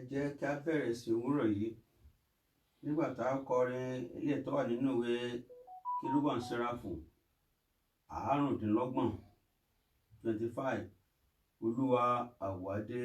jẹ́ kí a bẹ̀rẹ̀ sí òwúrọ̀ yìí nígbà tá a kọrin ilé tó wà nínú ìwé Kérúbù and Séráfù 25 Olúwa àwa dé.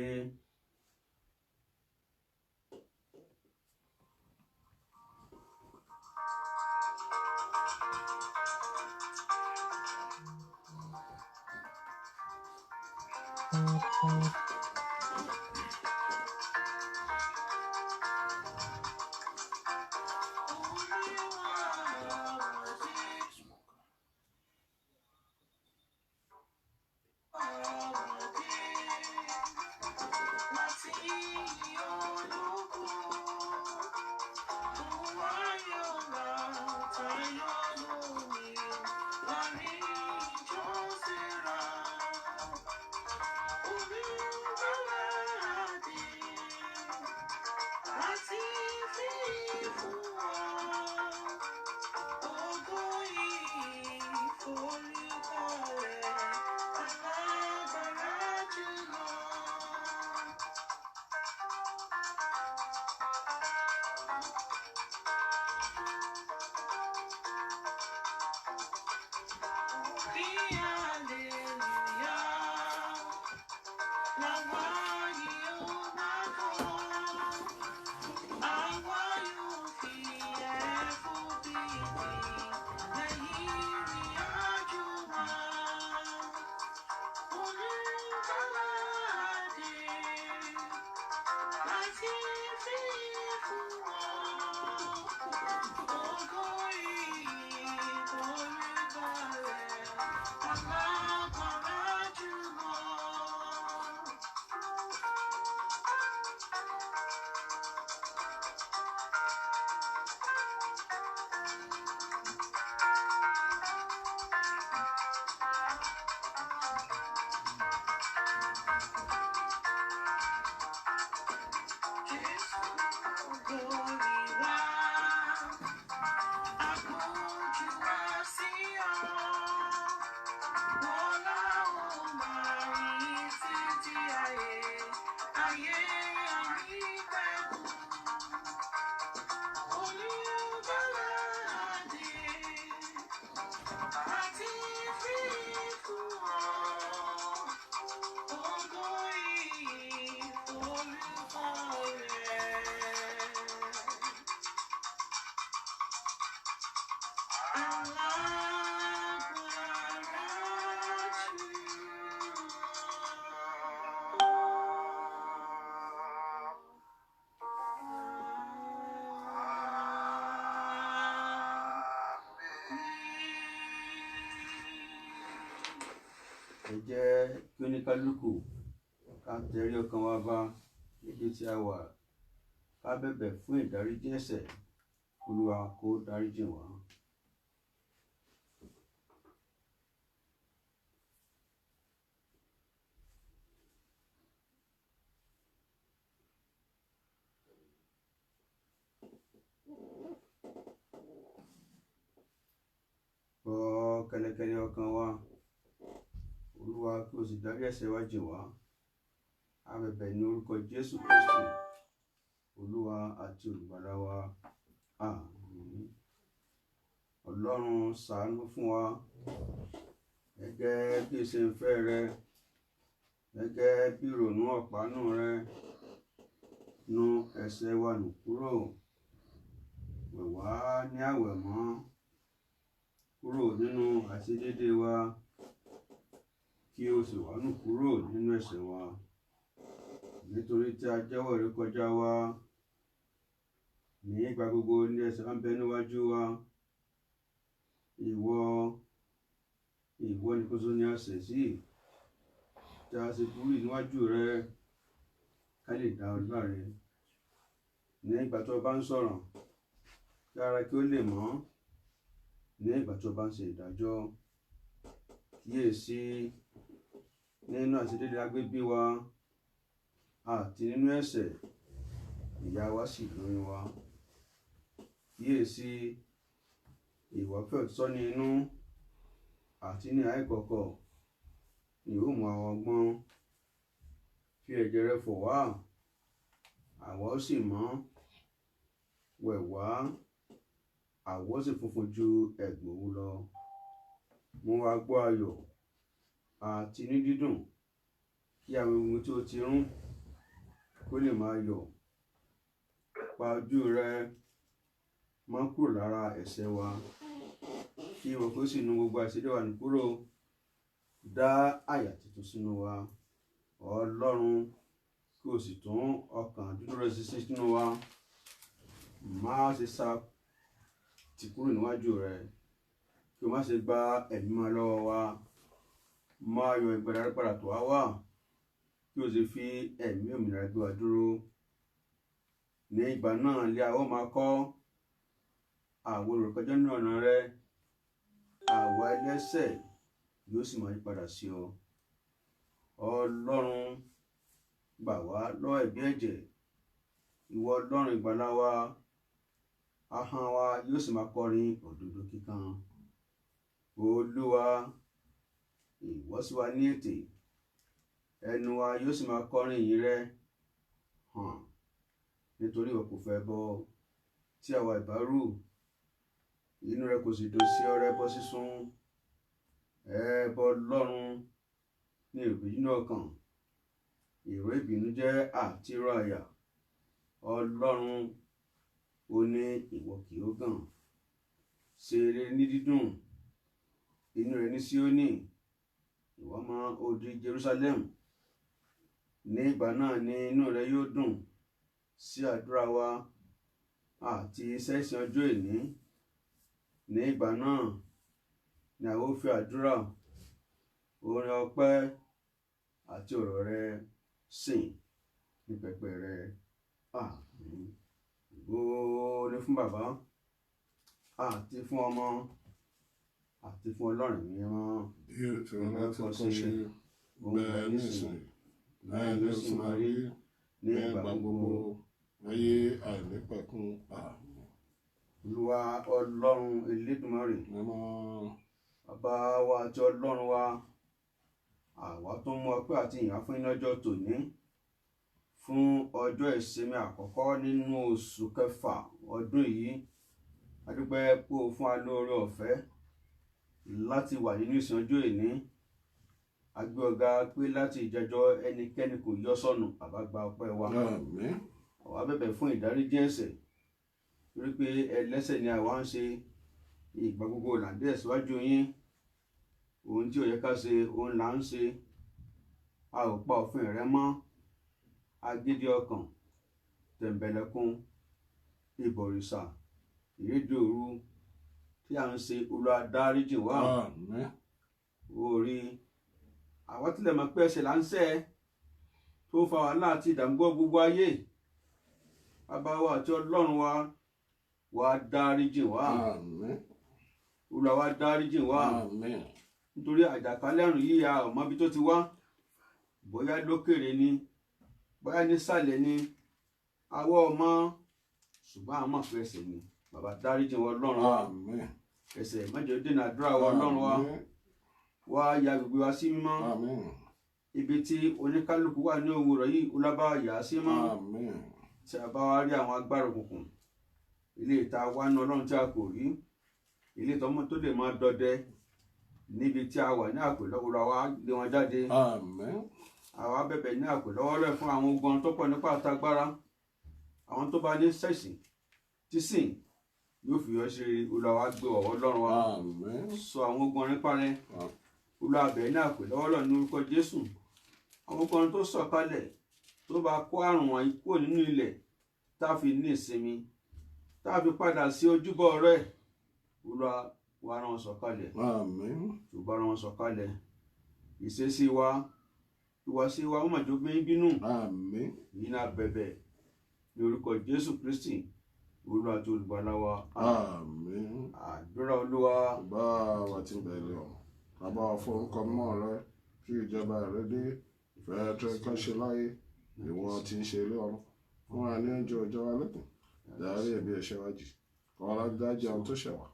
Ẹ jẹ́ kí oníkálukú ká tẹrí ọkàn wa bá níbi tí a wà, ká bẹ̀bẹ̀ fún ìdáríjì ẹ̀ṣẹ̀. Olúwa kó dáríjì wá. Gbọ́ kẹ́lẹ́kẹ́lẹ́ ọkàn wa, Olúwa kí o sì dárí ẹ̀ṣẹ̀ wa jì wá. A bẹ̀bẹ̀ ní orúkọ Jésù Kristi, Olúwa àti Olùgbàlà wa. Àmín. Ọlọ́run ṣàánú fún wa gẹ́gẹ́ bí ṣe ń fẹ́ rẹ, gẹ́gẹ́ bí ìrònú ọ̀pánù rẹ. Nu ẹ̀ṣẹ̀ wa nù kúrò, wẹ̀ wá ní àwẹ̀mọ́ kúrò nínú àìṣedéédéé wa, kí o sì wá nù kúrò nínú ẹ̀ṣẹ̀ wa. Nítorí tí a jẹ́wọ́ ìrékọjá wa ní ìgbà gbogbo ní ẹ̀ṣẹ̀ wa ń bẹ níwájú wa. Ìwọ nìkan ṣoṣo ni a ṣẹ̀ sí, tí a sì kúrò níwájú rẹ ká lè dá ọ láre. Ní ìgbà tí o bá ń sọ̀rọ̀, kí ara kí ó lè mọ́. Ní ìgbà tí o bá ń ṣe ìdájọ́, kíyèsí nínú àìṣedéédéé la gbé bí wa, àti nínú ẹ̀ṣẹ̀ ìyà wa sì lóyún wa. Kíyèsí ìwà fẹ́ òtítọ́ ní inú àti ní àìkọ̀kọ̀ ni ó mú àwọn ọgbọ́n. Fi ẹ̀jẹ̀ rẹ fọ̀ wá, àwọ̀ sì mọ́, wẹ̀ wá, àwọ̀ sì funfun ju ẹ̀gbọ̀n òwú lọ. Mú wa gbọ́ ayọ̀ àti ní dídùn, kí àwọn ohun tí ó ti rún kó lè máa yọ̀. Pa ojú rẹ mọ́ kúrò lára ẹ̀ṣẹ̀ wa, kí ìwọ kó sì nu gbogbo àìṣedéédé wa nù kúrò. Dá àyà tuntun sínú wa, Ọlọ́run, kí o sì tún ọkàn dúdú rẹ ṣiṣẹ́ sínú wa. Má ṣe sá tì kúrò níwájú rẹ, kí o má ṣe gba ẹ̀mí mọ́ lọ́wọ́ wa. Má yọ ìgbàlà rẹ padà tọ̀ wá wá, kí o sì fi ẹ̀mí òmìnira gbé wa dúró. Ní ìgbà náà lé a ó máa kọ́ àwọn olùkọjá ní ọ̀nà rẹ, àwa ẹlẹ́ṣẹ̀ yóò sì máa yí padà sí ọ. Ọlọ́run, gbà wá lọ́wọ́ ẹ̀bi ẹ̀jẹ̀. Ìwọ Ọlọ́run ìgbàlà wa, ahọ́n wa yóò sì máa kọrin òdodo kíkan. Olúwa, ìwọ sì wà ní ètè, ẹnu wa yóò sì máa kọrin ìyìn rẹ hàn, nítorí ìwọ kò fẹ́ ẹbọ tí àwa ìbá rú, inú rẹ kò sì dùn sí ọrẹ ẹbọ sísun. Ẹbọ Ọlọ́run ní ìbínú ọkàn, ìró ìbìnújẹ́ àti ìró àyà. Ọlọ́run, ó ní ìwọ kì yóò gàn. Ṣe rere ní dídùn, inú rẹ ní Síónì, ìwọ mọ odi Jerusalem. Ní ìgbà náà ni inú rẹ yóò dùn sí àdúrà wa àti iṣẹ́ ìsìn ọjọ́ ìní. Ní ìgbà náà ni a ó fi àdúrà, orin ọpẹ́ àti ọ̀rọ̀ rẹ sìn ní pẹpẹ rẹ. Àmín. Ògo ni fún Baba àti fún Ọmọ àti fún Ọlọ́run mímọ́. Bí o ti rán láti kọ́ ṣe bẹ́ẹ̀ nísìnyí, bẹ́ẹ̀ ló sì máa rí ní ìgbà gbogbo, ayé àìnípẹ̀kun. Àmín. Olúwa Ọlọ́run Elédùmarè, Bàbá wa àti Ọlọ́run wa, àwa tó mú ọpẹ́ àti ìyìn fún iná ọjọ́ tòní, fún ọjọ́ ìsinmi àkọ́kọ́ nínú oṣù kẹfà ọdún yìí. A dúpẹ́ pé o fún wa lóore ọ̀fẹ́ láti wà nínú ìsìn ọjọ́ ìní. A gbé ọ̀gá pé láti ìjẹjọ́ ẹnikẹ́ni kò yọ sọnù. Bàbá gba ọpẹ́ wa. Àmín. Àwa bẹ̀bẹ̀ fún ìdáríjì ẹ̀ṣẹ̀, torí pé ẹlẹ́ṣẹ̀ ni àwa ń ṣe. Ìgbà gbogbo là ń dẹ̀ síwájú yín. Ohun tí ó yẹ ká ṣe, òun là ń ṣe. A ò pa òfin rẹ mọ́. Agídí ọkàn, tẹ̀m̀bẹ̀lẹ̀kun, ìbọ̀rìṣà, ìrédè òru tí à ń ṣe, Olúwa dáríjì wá. Àmín. Orí àwa tilẹ̀ mọ̀ pé ẹ̀ṣẹ̀ là ń ṣẹ̀ tó fa wàhálà àti ìdààmú gbogbo ayé. Bàbá wa àti Ọlọ́run wa, wá dáríjì wá. Àmín. Olúwa wá dáríjì wá. Àmín. Nítorí àjàkálẹ̀ àrùn yìí a ò mọ ibi tó ti wá. Bóyá lókèrè ni, bóyá nísàlẹ̀ ni, àwa ò mọ̀, ṣùgbọ́n a mọ̀ pé ẹ̀ṣẹ̀ ni. Bàbá dáríjì wá Ọlọ́run wa. Àmín. Ẹ̀ṣẹ̀ má jẹ́ ó dènà àdúrà wa Ọlọ́run wa. Wá ya gbogbo wa sí mímọ́. Àmín. Ibi tí oníkálukú wà ní òwúrọ̀ yìí, Olúwa bá wa yà á sí mọ́. Àmín. Tí a bá wá rí àwọn agbára òkùnkùn, ilé ìta wá ní Ọlọ́run tí a kò rí, ilé ìtọ́mọ́ tó lè máa dọdẹ níbi tí a wà ní àpèlọ́wọ́, Olúwa wá lé wọn jáde. Àmín. Àwa bẹ̀bẹ̀ ní àpèlọ́wọ́ rẹ̀ fún àwọn ogun tó pọ̀ nípa àtagbára, àwọn tó bá ní ṣẹ̀sìn tí sìn yóò fi yọ ṣe. Olúwa wá gbé ọwọ́ Ọlọ́run wa. Àmín. Sọ àwọn ogun nípa rẹ̀. Olúwa bẹ̀ ní àpèlọ́wọ́ lọ ní orúkọ Jésù. Àwọn ogun tó sọ̀kalẹ̀ tó bá kó àrùn wọ̀nyí kúrò nínú ilẹ̀, tá a fi ní ìsinmi, tá a fi padà sí ojúbọ rẹ̀. Olúwa wá rán wọn sọ̀kalẹ̀. Àmín. Ṣùgbọ́n rán wọn sọ̀kalẹ̀. Ìṣesí wa, ìwàsí wa, ó mà jó bí bínú. Àmín. Yìí náà bẹ̀bẹ̀ ní orúkọ Jésù Kristi, Olúwa àti olùgbàlà wa. Àmín. Àdúrà Olúwa. Bá wa ti bẹ̀rẹ̀ ọ̀, bàbá wa forúkọ mọ́ rẹ, kí ìjọba rẹ dé, ìfẹ́ tó kọ́ ṣe láyé, ìwọ tí ń ṣe ilé ọ̀run. Fún wa ní oúnjẹ ọjọ́ wa lẹ́kùn, dárí ẹ̀bi ẹ̀ṣẹ̀ wa jì, kọ́ wa láti dájú àwọn tó ṣẹ̀ wá.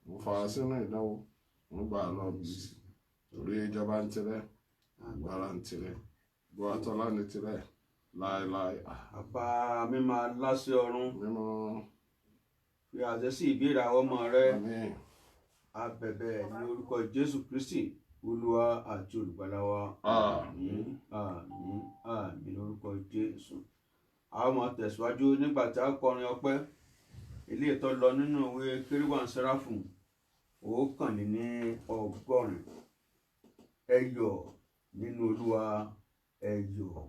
Mo fà á sínú ìdánwò, mo gbà á lọ bí sí. Torí ìjọba ń tirẹ̀, agbára ń tirẹ̀, gbọ́ àtọ́lá ní tirẹ̀, láéláé. Bàbá mi máa láṣẹ ọ̀run Mímọ́. fi àṣẹ sí ìbéèrè àwọn ọmọ rẹ. Àmín. A bẹ̀bẹ̀ ní orúkọ Jésù Kristi Olúwa àti Olùgbàlà wa. Àmín. Àmín àmín lórúkọ Jésù. A ó máa tẹ̀síwájú nígbà tí a kọrin ọpẹ́ ilé ìtọ́ lọ nínú ìwé Kérúbù and Séráfù 180. Ẹ yọ̀ nínú Olúwa, ẹ yọ̀.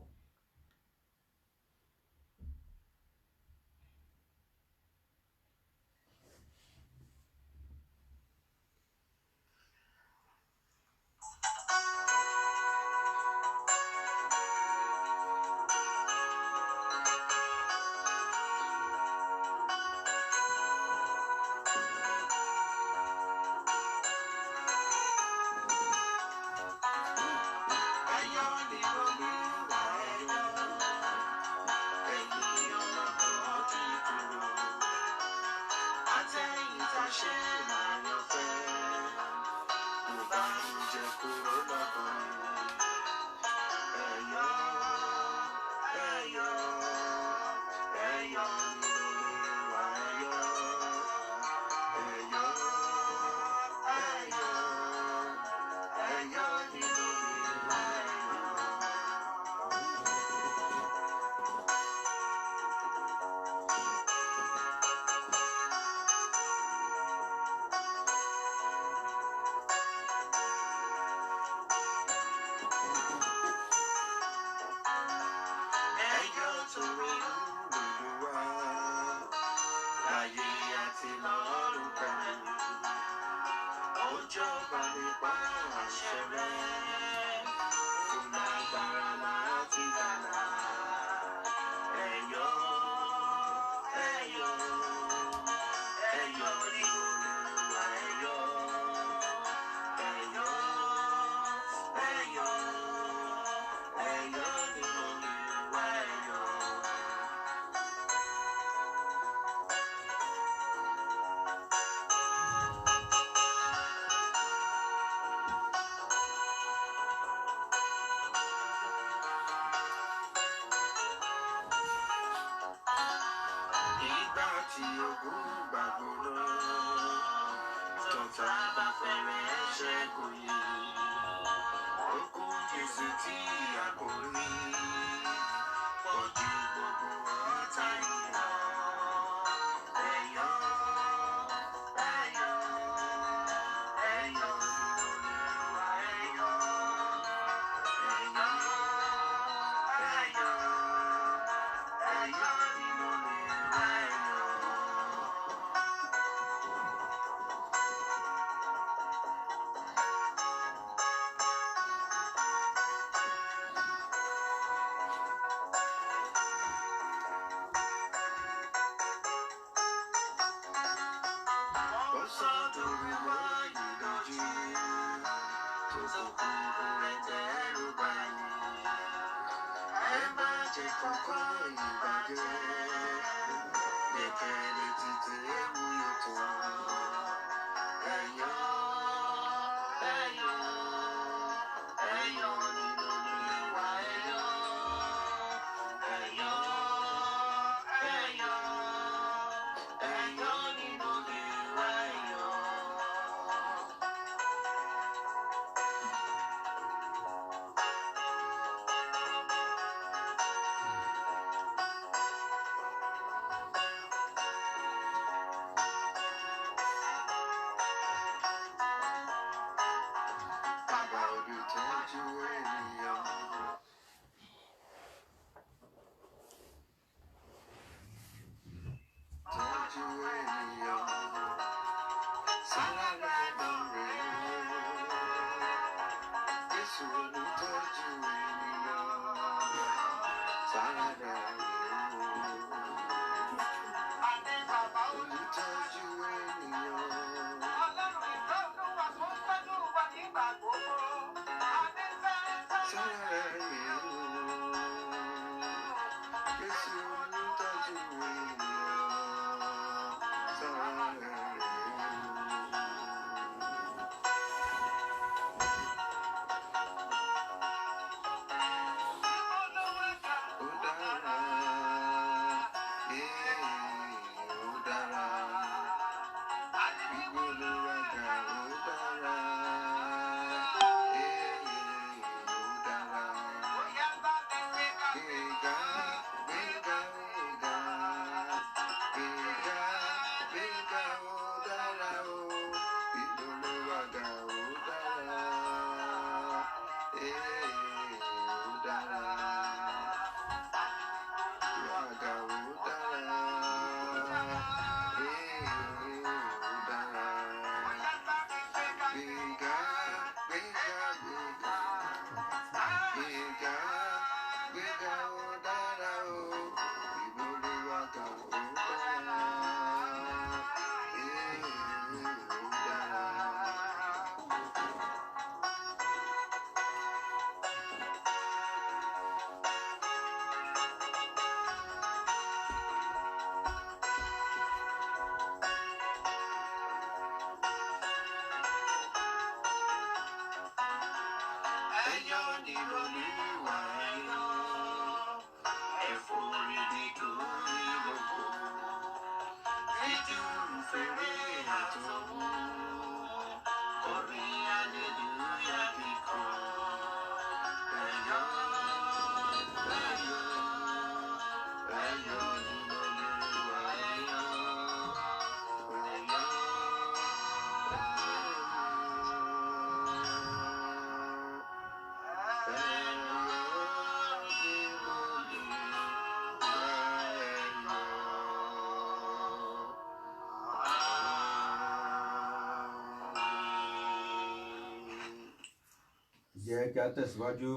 Jẹ́ kí a tẹ̀síwájú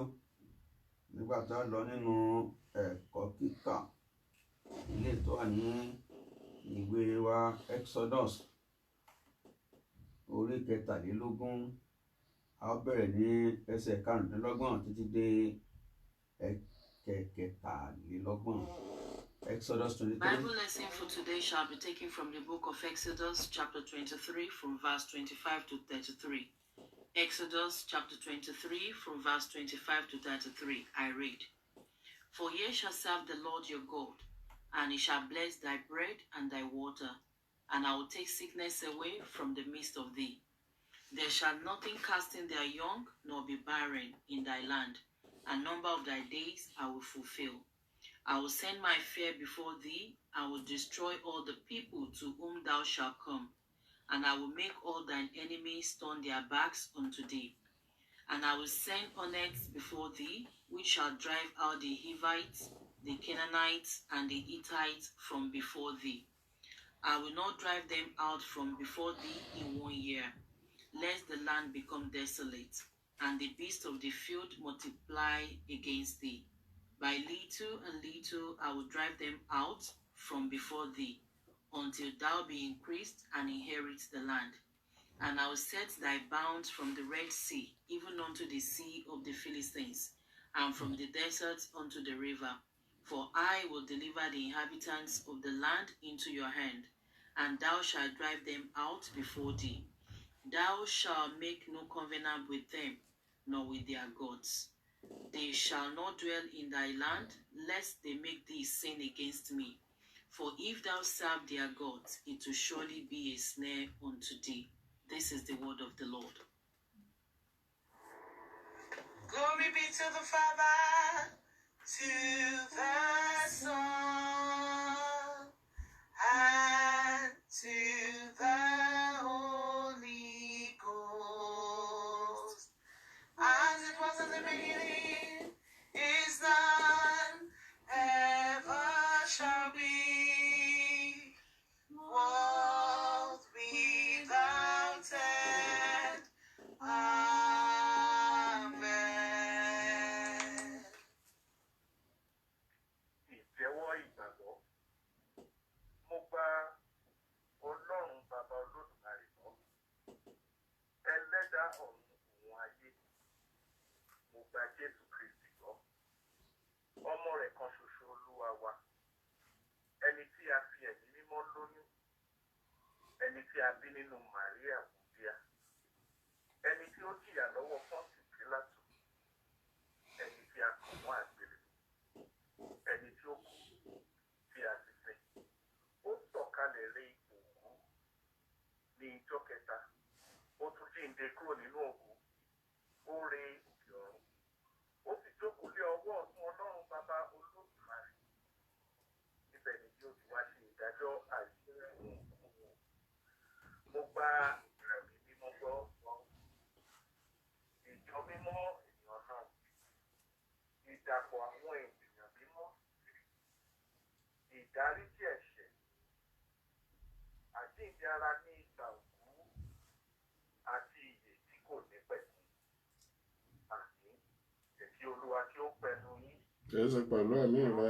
nígbà tá a lọ nínú ẹ̀kọ́ kíkà ilé tó wà ní ìwé wa Exodus orí 23 a bẹ̀rẹ̀ ní ẹsẹ̀ 25 títí dé ẹsẹ̀ 27. Exodus 23. Bible lesson for today shall be taken from the book of Exodus chapter 23 from verse 25 to 33. Exodus chapter 23 from verse 25 to 33. I read, For ye shall serve the Lord your God, and he shall bless thy bread and thy water, and I will take sickness away from the midst of thee. There shall nothing casting their young, nor be barren in thy land, and number of thy days I will fulfill. I will send my fear before thee, and will destroy all the people to whom thou shalt come, and I will make all thine enemies turn their backs unto thee. And I will send hornets before thee, which shall drive out the Hivites, the Canaanites, and the Hittites from before thee. I will not drive them out from before thee in 1 year, lest the land become desolate, and the beasts of the field multiply against thee. By little and little I will drive them out from before thee, until thou be increased and inherit the land. And I will set thy bounds from the Red Sea, even unto the sea of the Philistines, and from the desert unto the river. For I will deliver the inhabitants of the land into your hand, and thou shalt drive them out before thee. Thou shalt make no covenant with them, nor with their gods. They shall not dwell in thy land, lest they make thee sin against me. For if thou serve their gods, it will surely be a snare unto thee. This is the word of the Lord. Glory be to the Father, to the Son, and to the Holy Ghost. As it was in the beginning, is now, ever shall be, world without end. Amen. Ìjẹ́wọ́ ìgbàgbọ́. Mo gba Ọlọ́run Bàbá Olódùmarè gbọ́. Ẹlẹ́dàá ọ̀run òun ayé. Mo gba Jésù Kristi gbọ́. Ọmọ rẹ̀ kan ṣoṣo Olúwa wa. Ẹni tí a fi ẹ̀mí mímọ́ lóyún. Ẹni tí a bí nínú Màríà Wúndíá. Ẹni tí ó jìyà lọ́wọ́ Pọ́ńtì Pílátù. Ẹni tí a kàn mọ́ àgbélébùú. Ẹni tí ó kú tí a sì sìn. Ó sọ̀kalẹ̀ lé ipò òkú ní ijọ́ kẹta. Ó tún jíǹde kúrò nínú òkú. Ó re òkè ọ̀run. Ó sì jókòó lé ọwọ́ ọ̀tún Ọlọ́run Bàbá Olódùmarè. Níbẹ̀ ni yóò ti wá ṣe ìdájọ́ àìsílẹ̀ òun. Mo gba ìrẹ̀mí mímọ́ gbọ́. Ìjọ mímọ́ ènìyàn náà. Ìdàpọ̀ àwọn ènìyàn mímọ́. Ìdáríjì ẹ̀ṣẹ̀. Àjíǹde ara ní ìgbà òkú. Àti ìyè tí kò ní pẹ̀kun. Àmín. Jẹ́ kí Olúwa kí ó pẹ̀lú yín. kì í ṣe pẹ̀lú ẹ̀mí rẹ.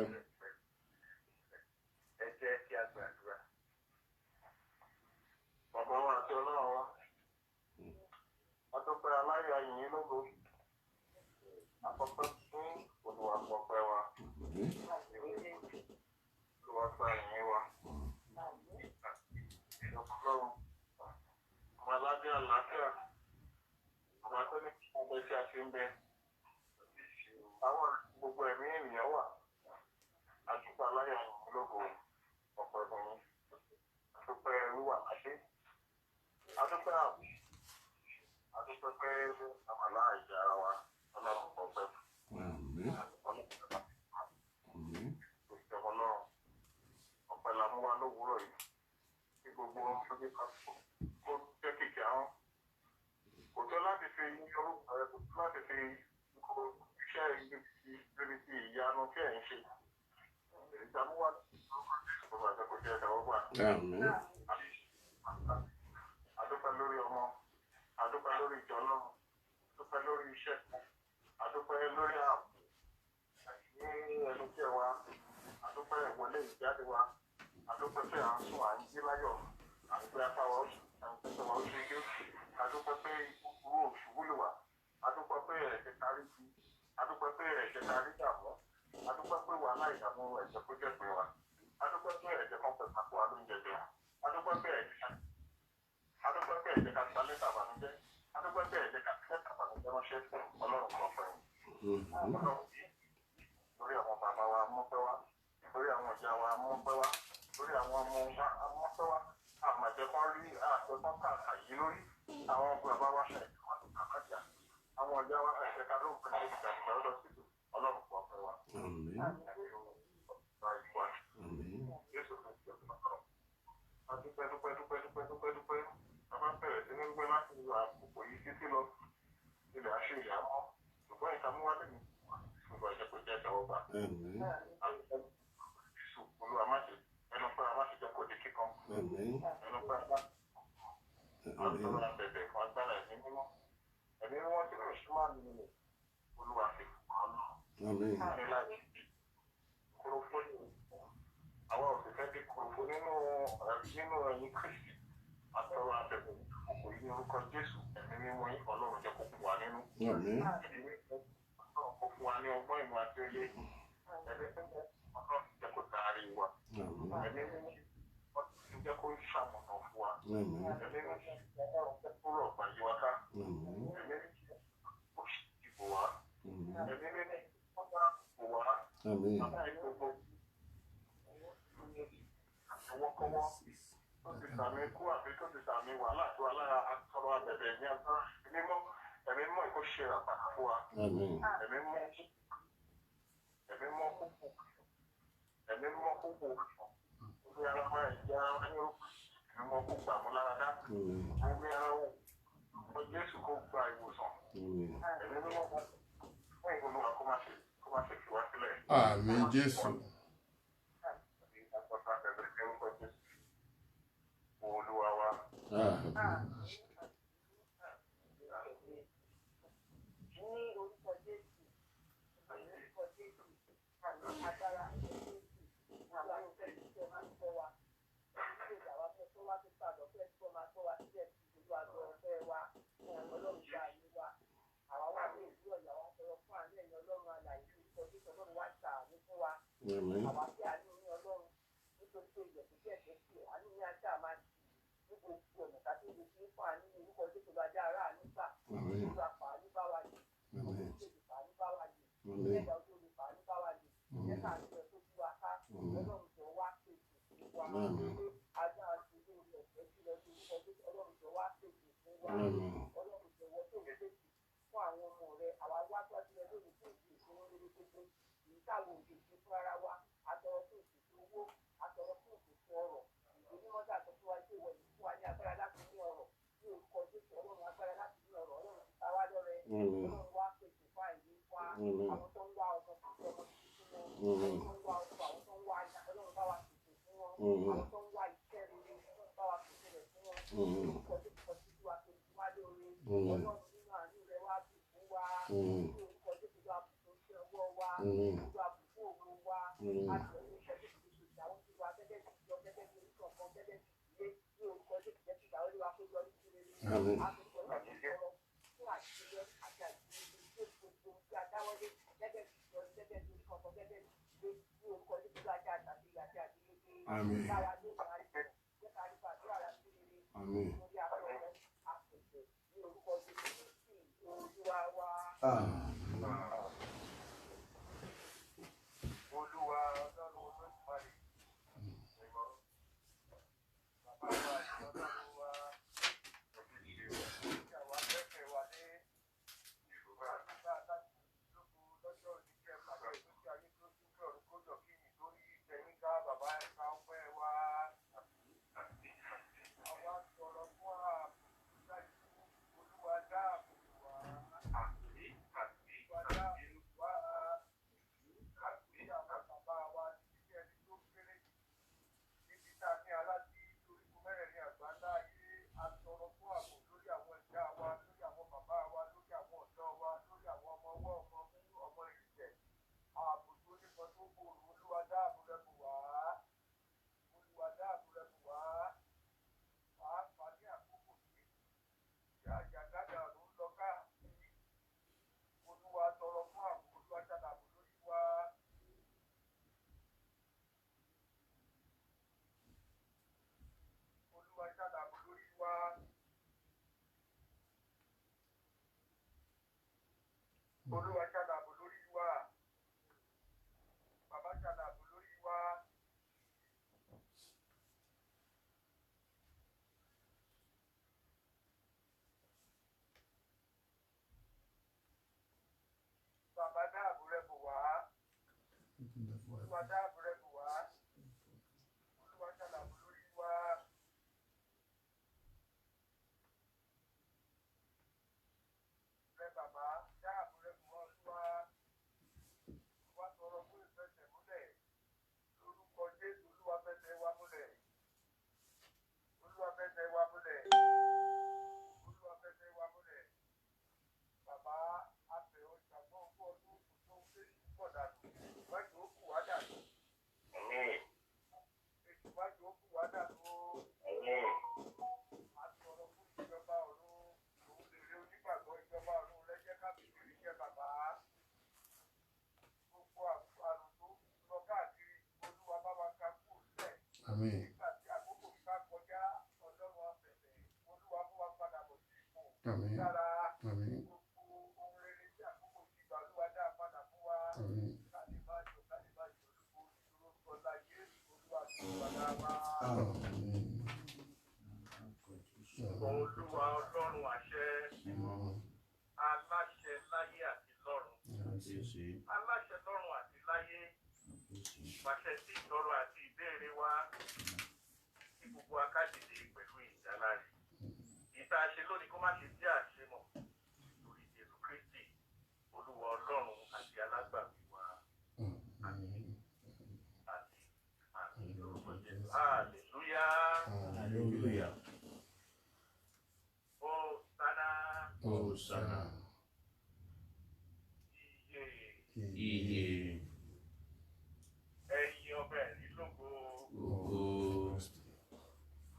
Ẹ jẹ́ kí a gbàdúrà. Bàbá wa àti Ọlọ́run wa. A dúpẹ́ aláyọ̀ yìnyín lógo. Àkọ́kọ́ fún Olúwa pọ̀pẹ́ wa. Olúwa gba ìyìn wa. Ọlọ́run. Ọmọ aládé àlàáfíà. Ọmọ tó ní kí ọgbẹ́ tí a ṣe ń bẹ. dúpẹ́ pé àmàlà ìjà ara wa ọlọ́run kọ̀ pẹ́ Àmín. Àmín. ìjọba ọlọ́run ọ̀pẹ la mú wa lówùúrọ̀ yìí kí gbogbo wọn tó dé kápò kó jẹ́ kìkì àwọn kò tó láti fi orúkọ rẹ kò tó láti fi kó iṣẹ́ ibi tí ìyanu tí ẹ̀ ń ṣe ìdààmú wa lórúkọ Jésù kò jẹ́ ẹ̀dá ọgbà. Àmín. Adúpẹ́ lórí ọmọ, adúpẹ́ lórí ìjọ náà, adúpẹ́ lórí iṣẹ́, adúpẹ́ lórí ààbò ní ẹnu jẹ́ wa, adúpẹ́ ìwọlé ìjáde wa, adúpẹ́ pé à ń sùn à ń jí láyọ̀, à ń gbé apá wa oṣù, à ń gbé wa oṣù igi, adúpẹ́ pé ìkúkúrú òṣùwò lè wà, adúpẹ́ pé ẹ̀jẹ̀ kárí bí, adúpẹ́ pé ẹ̀jẹ̀ kárí dààmú, adúpẹ́ pé wàhálà ìdààmú ẹ̀jẹ̀ kó jẹ́ pé wa, adúpẹ́ pé ẹ̀jẹ̀ kan pẹ̀lú àpò alóúnjẹ jẹ, adúpẹ́ pé ẹ̀jẹ̀ ká gba lẹ́tà àbànújẹ́ adúpẹ́ pé ẹ̀jẹ̀ ká fi lẹ́tà àbànújẹ́ ránṣẹ́ fún ọlọ́run kan pẹ̀lú ọlọ́run yìí lórí àwọn bàbá wa mọ́pẹ́ wá lórí àwọn ìyá wa mọ́pẹ́ wá lórí àwọn ọmọ wa mọ́pẹ́ wá àmàjẹ́kọ́ rí àjẹkọ́ kàkà yìí lórí àwọn bàbá wa ṣẹ̀ṣẹ̀ wá sí kàkàjà àwọn ìyá wa ẹ̀ṣẹ̀ ká ló ń pè é ìgbà lọ sí ọlọ́run kan pẹ̀lú wa. Dúpẹ́ bàbá bẹ̀rẹ̀ sí ní gbé láti ìlú àkókò yìí títí lọ ilẹ̀ àṣírí àmọ́ ṣùgbọ́n ìtàmúwálé mi ṣùgbọ́n ìjẹ́pẹ̀ jẹ́ ìtẹ́wọ́gbà. Olúwa má ṣe ẹnu pé a má ṣe jẹ́ kó di kíkan ẹnu pé àtọ́lá bẹ̀bẹ̀ fún agbára ẹ̀mí mímọ́ ẹ̀mí mímọ́ tí kò ṣe máa nínú Olúwa fi kàn án ní láti kúròfó ní àwọn òṣìṣẹ́ ti kúròfó nínú ẹ̀yìn Kristi àtọ́wọ́ àbẹ̀bẹ̀ òkú yìí ní orúkọ Jésù ẹ̀mí mímọ́ yín ọlọ́run jẹ́ kó fún wa nínú. Ọlọ́run kó fún wa ní ọgbọ́n ìmọ̀ àti òye ẹ̀mí mímọ́ ọlọ́run jẹ́ kó darí wa ẹ̀mí mímọ́ ọlọ́run jẹ́ kó ṣàmùnà fún wa ẹ̀mí mímọ́ ọlọ́run jẹ́ kó rọ̀ gbàyè wa ká ẹ̀mí mímọ́ kó ṣìbò wa ẹ̀mí mímọ́ kó bá bò wá àbí gbogbo àtọwọ́kọ́wọ́ tó ti sàmì ikú àbí tó ti sàmì wàhálà tó alára àtọrọ abẹ̀bẹ̀ ní agbára mímọ́ ẹ̀mí mọ́ ìkó ṣe àpàtà fún wa ẹ̀mí mọ́ kúkú orí ara máa ìyá ẹ̀yọ́ ẹ̀mí mọ́ kó gbà mú láradá orí ara wò ọ Jésù kó gba ìwòsàn ẹ̀mí mọ́ fún ìgbónúwa kó má ṣe fi wá sílẹ̀. Àmín Jésù. Olúwa wa. Ní orúkọ Jésù, agbára Jésù, àwọn òfin tí ó máa ń tọ́ wa, tí ó dà wá fẹ́ tó wá tó pàdé ọ̀fẹ́ tí ó máa tọ́ wa síbẹ̀ tí ìlú àgbọ̀ ọ̀fẹ́ wa, ọlọ́run gba àyè wa. Àwa wà ní ìlú ọ̀yà wa sọ̀rọ̀ fún àánú ẹ̀yìn ọlọ́run alàyè orúkọ Jésù ọlọ́run wá ṣàánú fún wa. Àwa tí a ní ní ọlọ́run nítorí pé ìyẹ̀kú díẹ̀ tó kù, àánú ní ajá máa ní gbogbo ọ̀nà tàbí ìlú tí ó fún àánú ní orúkọ Jésù lọ́jà ara nígbà ìlú àpàánú bá wa jù, ìlú àpàánú bá wa jù, ìlú àpàánú bá wa jù, ẹ̀ka àti ẹ̀ tó tú wa ká, ọlọ́run jọ wá pèsè fún wa, ajá àti ilé ilẹ̀ ẹ̀jẹ̀ lọ sí orúkọ Jésù ọlọ́run jọ wá pèsè fún wa, ọlọ́run jọ wọ́n tó pèsè fún àwọn ọmọ rẹ̀, àwa wá tọ́jú ẹ lórí fún ìṣèṣin lórí gbogbo èyí táwọn òṣèṣin fún ara wa, àtọ̀rọ̀ fún ìṣèṣin owó, àtọ̀rọ̀ fún ìṣèṣin ọrọ̀, onímọ̀tà tó fún wa ṣe wọ̀ ní fún wa ní agbára láti ní ọrọ̀, ní orúkọ Jésù ọlọ́run agbára láti ní ọrọ̀, ọlọ́run ti ta wá lọ́rẹ, ọlọ́run wá pèsè fún àìní wa, àwọn tó ń wá ọmọ fún ọmọ tuntun wọn, àwọn tó ń wá ọkọ, àwọn tó ń wá ìyá, ọlọ́run bá wa pèsè fún wọn, àwọn tó ń wá iṣẹ́ rere, ọlọ́run bá wa pèsè rẹ̀ fún wọn, orúkọ Jésù kan títí wa pé ti wá lóore, ọlọ́run nínú àánú rẹ̀ wá bù fún wa, ní orúkọ Jésù wá bù fún iṣẹ́ ọwọ́ wa, wá bù fún òwò wa, àti ọ̀rọ̀ iṣẹ́ tó ti ṣe àwọn tí wa gẹ́gẹ́ bí ìjọ, gẹ́gẹ́ bí oríṣi ọ̀kan, gẹ́gẹ́ bí ìdílé, ní orúkọ Jésù jẹ́ kí ìdáwọ́lé wa kó yọrí sí rere, àtúntò ìjọba fún àṣeyọrí àti àṣeyọrí tó gbogbo tí a dáwọ́lé gẹ́gẹ́ bí ìjọ, gẹ́gẹ́ bí oríṣi ọ̀kan, gẹ́gẹ́ bí ìdílé, ní orúkọ Jésù lájà àtàkì àti àdílé lára ló máa ń jẹ́ ká rí gbàdúrà láti rere lórí afẹ́fẹ́ àpèjẹ ní orúkọ Jésù sí Olúwa wa. Olúwa ọlọ́run olódùmarè ìmọ̀ bàbá wa ọlọ́run wa òṣìṣẹ́ tí àwa fẹ́fẹ́ wa ní Olúwa ṣàdàbò lórí wa. Bàbá ṣàdàbò lórí wa. Bàbá dáàbò rẹ̀ bò wá. Olúwa dáàbò rẹ̀ bò wá. Olúwa ṣàdàbò lórí wa. Rẹ̀ bàbá dáàbò rẹ̀ bò wá Olúwa. Wá sọ̀rọ̀ fún ìfẹsẹ̀ múlẹ̀. Lórúkọ Jésù Olúwa fẹsẹ̀ wa múlẹ̀. Olúwa fẹsẹ̀ wa múlẹ̀. Olúwa fẹsẹ̀ wa múlẹ̀. Bàbá abẹ ọjà gbọ́ fún ọdún tó ń gbé pọ̀ dànù. Wájú ó kù wá dànù. Ètò wájú ó kù wá dànù. A sọ̀rọ̀ fún ìjọba ọ̀run. Òun lè rí onígbàgbọ́ ìjọba ọ̀run lẹ́jẹ́ kábíyèsí jẹ́ bàbá. Gbogbo àrùn tó lọ káàkiri Olúwa bá wa ká kú sílẹ̀. Àmín. Nígbà tí àkókò ìka kọjá Ọlọ́run àfẹ̀fẹ̀ Olúwa mú wa padà bọ̀ sí ipò. Àmín. Dára. Àmín. Gbogbo ohun rere tí àkókò ìgbà Olúwa dá padà fún wa. Àmín. Káàdì máa jọ olùkọ́ ìṣòro sọlá Jésù Olúwa tó padà wá. Àmín. Olúwa Ọlọ́run àṣẹ, aláṣẹ láyé àti lọ́run. Aláṣẹ lọ́run àti láyé, pàṣẹ sí ìtọrọ àti ìbéèrè wa, kí gbogbo akájìdé pẹ̀lú ìjálá rẹ̀. Ìta ṣe lónìí kó má ṣe jẹ́ àṣemọ̀ lórí Jésù Kristi, Olúwa Ọlọ́run àti alágbàwí wa. Àmín. Àmín lórúkọ Jésù. Hallelujah. Hosanna. Iye. Ẹ̀yin ọba ẹ̀rí lógo.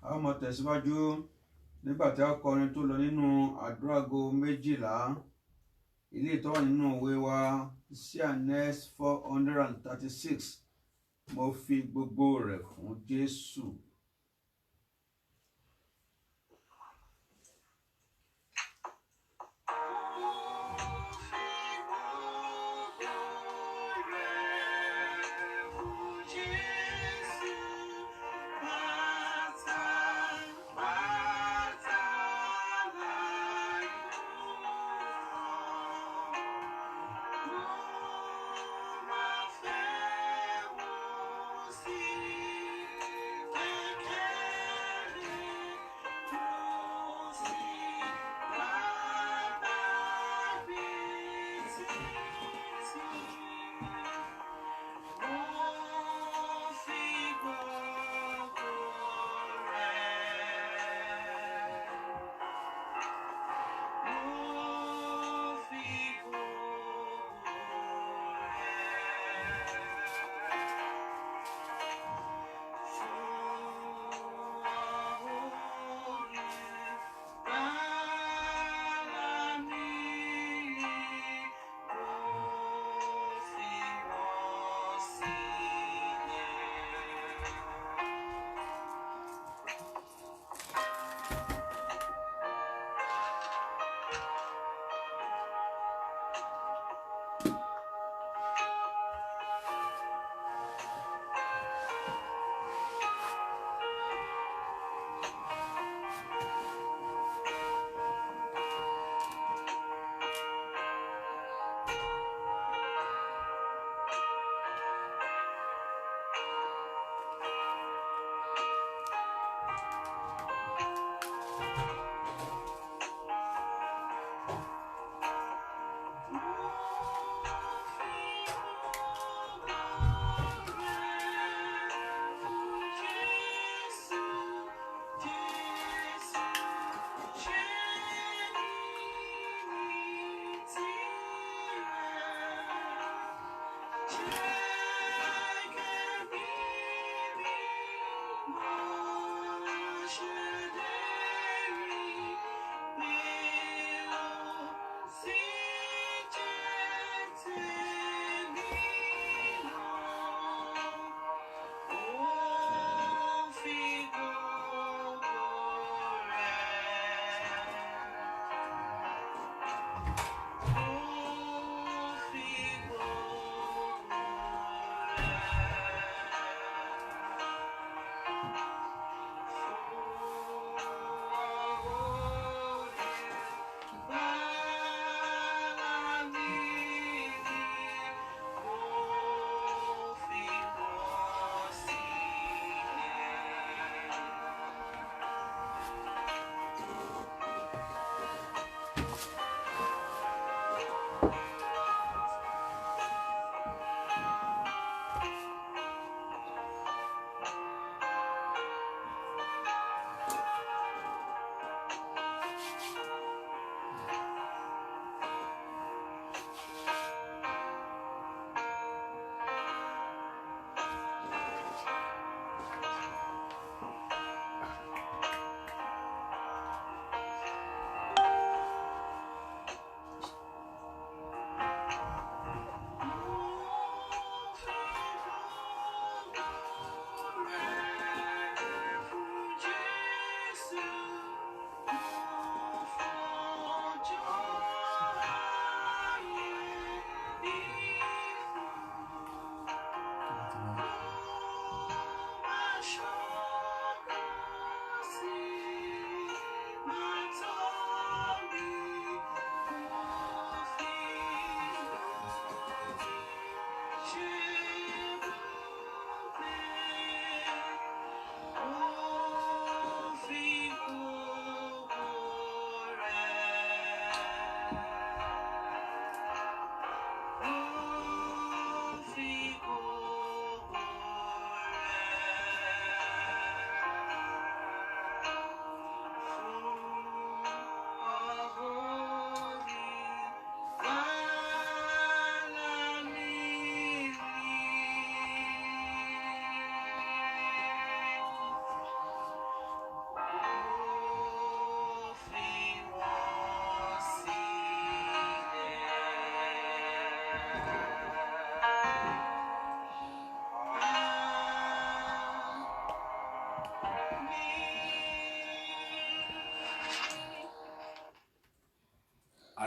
A ó máa tẹ̀síwájú nígbà tí a kọrin tó lọ nínú àdúràgo 12 ilé tó wà nínú òwe wa CNS 436 mo fi gbogbo rẹ̀ fún Jésù.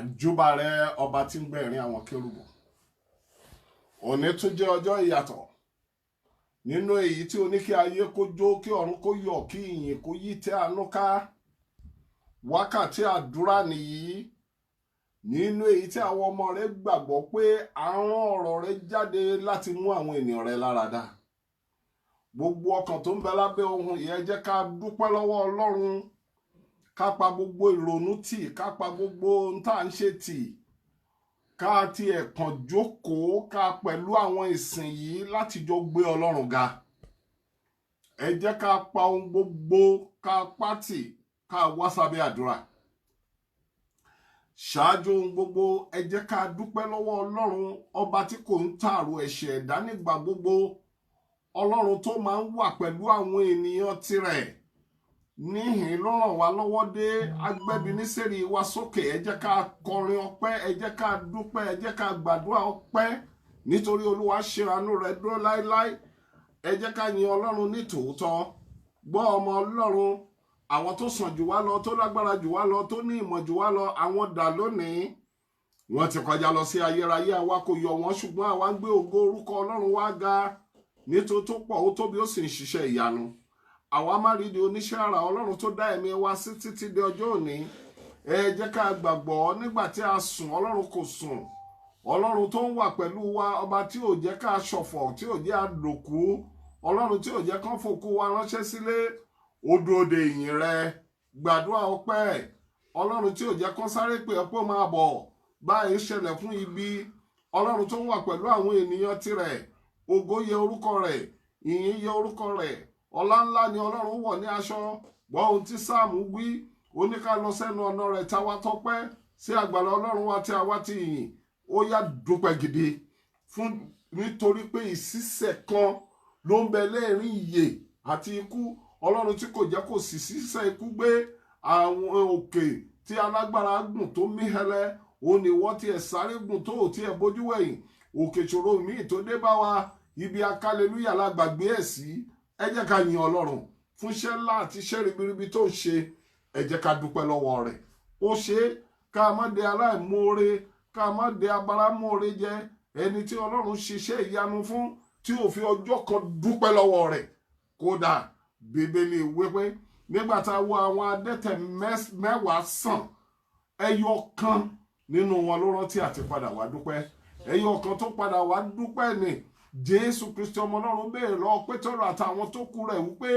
àjúbà rẹ ọba tí ń gbẹ̀rín àwọn kérúbù. Òní tún jẹ́ ọjọ́ ìyàtọ̀ nínú èyí tí o ní kí ayé kó jó, kí ọ̀run kó yọ̀, kí ìyìn kó yí tẹ́ àánú ká. Wákàtí àdúrà nìyí, nínú èyí tí àwọn ọmọ rẹ gbàgbọ́ pé àwọn ọ̀rọ̀ rẹ jáde láti mú àwọn ènìyàn rẹ lára dá. Gbogbo ọkàn tó ń bẹ lábẹ́ ohùn yìí, ẹ jẹ́ ká dúpẹ́ lọ́wọ́ Ọlọ́run, ká pa gbogbo ìrònú tì, ká pa gbogbo ohun tá à ń ṣe tì, ká tiẹ̀ kàn jókòó ká pẹ̀lú àwọn ìsìn yìí láti jọ gbé Ọlọ́run ga. Ẹ jẹ́ ká pa ohun gbogbo ká pátì ká wá sábẹ́ àdúrà. Ṣáájú ohun gbogbo, ẹ jẹ́ ká dúpẹ́ lọ́wọ́ Ọlọ́run, ọba tí kò ń tààrò ẹ̀ṣẹ̀ ẹ̀dá nígbà gbogbo, Ọlọ́run tó máa ń wà pẹ̀lú àwọn ènìyàn tirẹ̀. Níhìn ló ràn wá lọ́wọ́ dé agbẹ́bínísẹ́rì wa sókè. Ẹ jẹ́ ká kọrin ọpẹ́, ẹ jẹ́ ká dúpẹ́, ẹ jẹ́ ká gbàdúrà ọpẹ́ nítorí Olúwa ṣe àánú rẹ̀ dúró láéláé. Ẹ jẹ́ ká yin Ọlọ́run ní tòótọ́. Gbọ́ ọmọ Ọlọ́run, àwọn tó sàn jù wá lọ, tó lágbára jù wá lọ, tó ní ìmọ̀ jù wá lọ, àwọn dà lónìí. Wọ́n ti kọjá lọ sí ayérayé, àwa kò yọ wọ́n, ṣùgbọ́n àwa ń gbé ògo orúkọ Ọlọ́run wá ga nítorí tó pọ̀, ó tóbi, ó sì ń ṣiṣẹ́ ìyanu. Àwa má rí di oníṣẹ́ àrà Ọlọ́run tó dá ẹ̀mí wa sí títí di ọjọ́ òní. Ẹ jẹ́ ká gbàgbọ́ nígbà tí a sùn, Ọlọ́run kò sùn. Ọlọ́run tó ń wà pẹ̀lú wa, ọba tí ò jẹ́ ká ṣọ̀fọ̀, tí ò jẹ́ àdòkú, Ọlọ́run tí ò jẹ́ kán fòkú wa ránṣẹ́ sílé. Ó dúró de ìyìn rẹ, gbàdúrà ọpẹ́. Ọlọ́run tí ò jẹ́ kán sáré pé ẹ pé máa bọ̀ báyìí ṣẹlẹ̀ fún ibi. Ọlọ́run tó ń wà pẹ̀lú àwọn ènìyàn tirẹ̀. Ògo yẹ orúkọ rẹ̀, ìyìn yẹ orúkọ rẹ̀. Ọlá ńlá ni Ọlọ́run wọ̀ ní aṣọ. Gbọ́ ohun tí Sáàmù wí, ó ní ká lọ sẹ́nu ọ̀nà rẹ̀ táwa tọpẹ́ sí àgbàlá Ọlọ́run wa tí a wá ti yìn. Ó yá dúpẹ́ gidi fún nítorí pé ìṣísẹ̀ kan ló ń bẹ lẹ́ẹ̀rín ìyè àti ikú. Ọlọ́run tí kò jẹ́ kó sì ṣísẹ̀ ikú gbé àwọn òkè tí alágbára gùn tó mí hẹlẹ. Ó ní wọ́n tiẹ̀ sáré gùn tó ò tiẹ̀ bójú wẹ̀yìn. Òkè ìṣòro míì tó dé bá wa, ibi akálelúyà la gbàgbé ẹ̀ sí. Ẹ jẹ́ ká yin Ọlọ́run fún iṣẹ́ ńlá àti iṣẹ́ ribiribi tó ń ṣe. Ẹ jẹ́ ká dúpẹ́ lọ́wọ́ rẹ̀. Ó ṣe ká má de aláìmoore, ká má de abáramóore jẹ. Ẹni tí Ọlọ́run ṣiṣẹ́ ìyanu fún, tí ò fi ọjọ́ kan dúpẹ́ lọ́wọ́ rẹ̀. Kódà Bíbélì wípé nígbà tá a wo àwọn adẹ́tẹ̀ mẹ́wàá sàn, ẹyọ kan nínú wọn ló rántí àti padà wá dúpẹ́. Ẹyọ kan tó padà wá dúpẹ́ ni Jésù Kristi ọmọ Ọlọ́run béèrè lọ́wọ́ Pétérù àtàwọn tó kù rẹ̀ wípé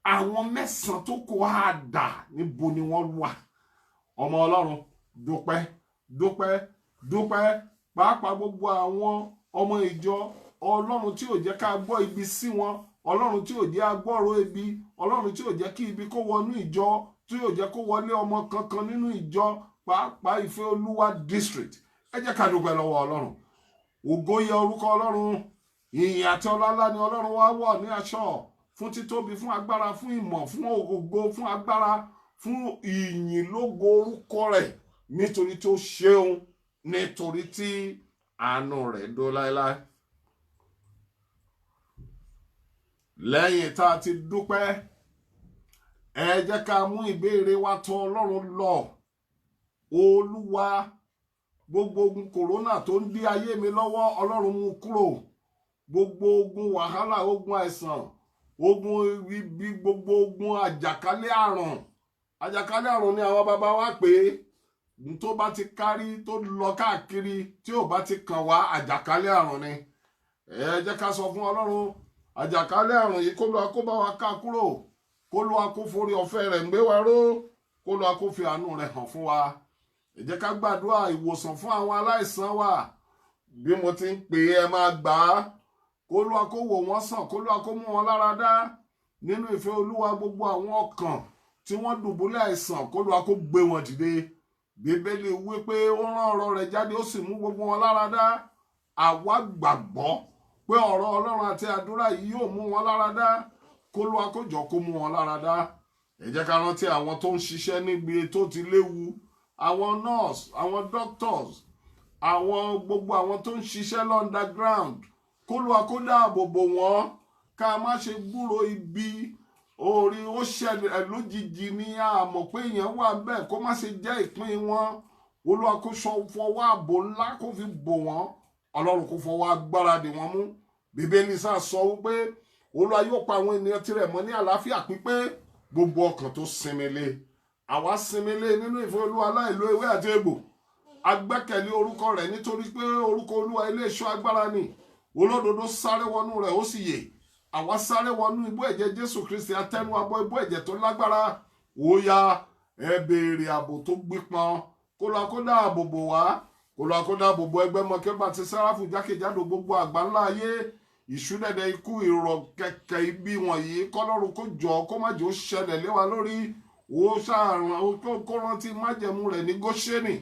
àwọn 9 tó kù á dà níbo ni wọ́n wà. Ọmọ Ọlọ́run dúpẹ́, dúpẹ́, dúpẹ́. Pàápàá gbogbo àwọn ọmọ ìjọ Ọlọ́run tí ò jẹ́ ká gbọ́ ibi sí wọn, Ọlọ́run tí ò jẹ́ agbọ́rọ̀ ibi, Ọlọ́run tí ò jẹ́ kí ibi kó wọnú ìjọ, tí ò jẹ́ kó wọlé ọmọ kankan nínú ìjọ, pàápàá Ìfẹ́ Olúwa district. Ẹ jẹ́ ká dúpẹ́ lọ́wọ́ Ọlọ́run. Ògo yẹ orúkọ Ọlọ́run. Ìyìn àti ọlá ńlá ni Ọlọ́run wá wọ̀ ní aṣọ, fún títóbi, fún agbára, fún ìmọ̀, fún ògo, fún agbára, fún ìyìn lógo orúkọ rẹ̀, nítorí tó ṣeun, nítorí tí àánú rẹ̀ dó láéláé. Lẹ́yìn tá a ti dúpẹ́, ẹ jẹ́ ká mú ìbéèrè wa tọ̀ Ọlọ́run lọ. Olúwa, gbogbo ogun kòrónà tó ń dí ayé mi lọ́wọ́, Ọlọ́run mú kúrò. Gbogbo ogun wàhálà, ogun àìsàn, ogun ibi, gbogbo ogun àjàkálẹ̀ àrùn. Àjàkálẹ̀ àrùn ni àwọn bàbá wa pè é. Tó bá ti kárí, tó lọ káàkiri, tí ò bá ti kàn wá, àjàkálẹ̀ àrùn ni. Ẹ jẹ́ ká sọ fún Ọlọ́run, àjàkálẹ̀ àrùn yìí kó lọ kó bá wa ká kúrò, kó lọ kó forí ọ̀fẹ́ rẹ̀ gbé wa ró, kó lọ kó fi àánú rẹ̀ hàn fún wa. Ẹ jẹ́ ká gbàdúrà ìwòsàn fún àwọn aláìsàn wa. Bí mo ti ń pè é, ẹ máa gbà á. Kó lọ kó wò wọ́n sàn, kó lọ kó mú wọn lára dá. Nínú ìfẹ́ Olúwa, gbogbo àwọn ọkàn tí wọ́n dùbúlẹ̀ àìsàn, kó lọ kó gbé wọn dìde. Bíbélì wí pé ó rán ọ̀rọ̀ rẹ̀ jáde, ó sì mú gbogbo wọn lára dá. Àwa gbàgbọ́ pé ọ̀rọ̀ Ọlọ́run àti àdúrà yìí yóò mú wọn lára dá. Kó lọ kó jọ kó mú wọn lára dá. Ẹ jẹ́ ká rántí àwọn tó ń ṣiṣẹ́ níbi tó ti léwu, àwọn nurse, àwọn doctors, àwọn gbogbo àwọn tó ń ṣiṣẹ́ underground. Kó lọ kó dáàbò bò wọ́n, ká má ṣe gbúrò ibi. Orí ó ṣẹlẹ̀ lójijì ní àmọ̀ pé èèyàn wà bẹ́ẹ̀, kó má ṣe jẹ́ ìpín wọn. Olúwa kó fọwọ́ ààbò ńlá kó fi bò wọ́n, Ọlọ́run kó fọwọ́ agbára dè wọ́n mú. Bíbélì sá sọ wípé Olúwa yóò pa àwọn ènìyàn tirẹ̀ mọ́ ní àlàáfíà pípé, gbogbo ọkàn tó sinmi lé. Àwa sinmi lé nínú ìfẹ́ Olúwa láìlo ewé àti egbò. Agbẹ́kẹ̀lé orúkọ rẹ̀ nítorí pé orúkọ Olúwa ilé ìṣọ́ agbára ni. Olódodo sáré wọnú rẹ̀ ó sì yè. Àwa sáré wọnú ibú ẹ̀jẹ̀ Jésù Kristi, atẹnu abọ́ ibú ẹ̀jẹ̀ tó lágbára. Ó yá ẹ béèrè ààbò tó gbípọn. Kó lọ kó dáàbò bò wá. Kó lọ kó dáàbò bò ẹgbẹ́ Mọ́kébà ti Séráfù jákèjádò gbogbo àgbáńlá ayé. Ìṣúdẹ̀dẹ̀ ikú ìrọ̀ kẹ̀kẹ́ ibi wọ̀nyí kọ́lọ́run kó jọ kó má jẹ́ ó ṣẹlẹ̀ lé wa lórí. Ó ṣàràn kó rántí májẹ̀mú rẹ̀ ní Góṣẹ́nì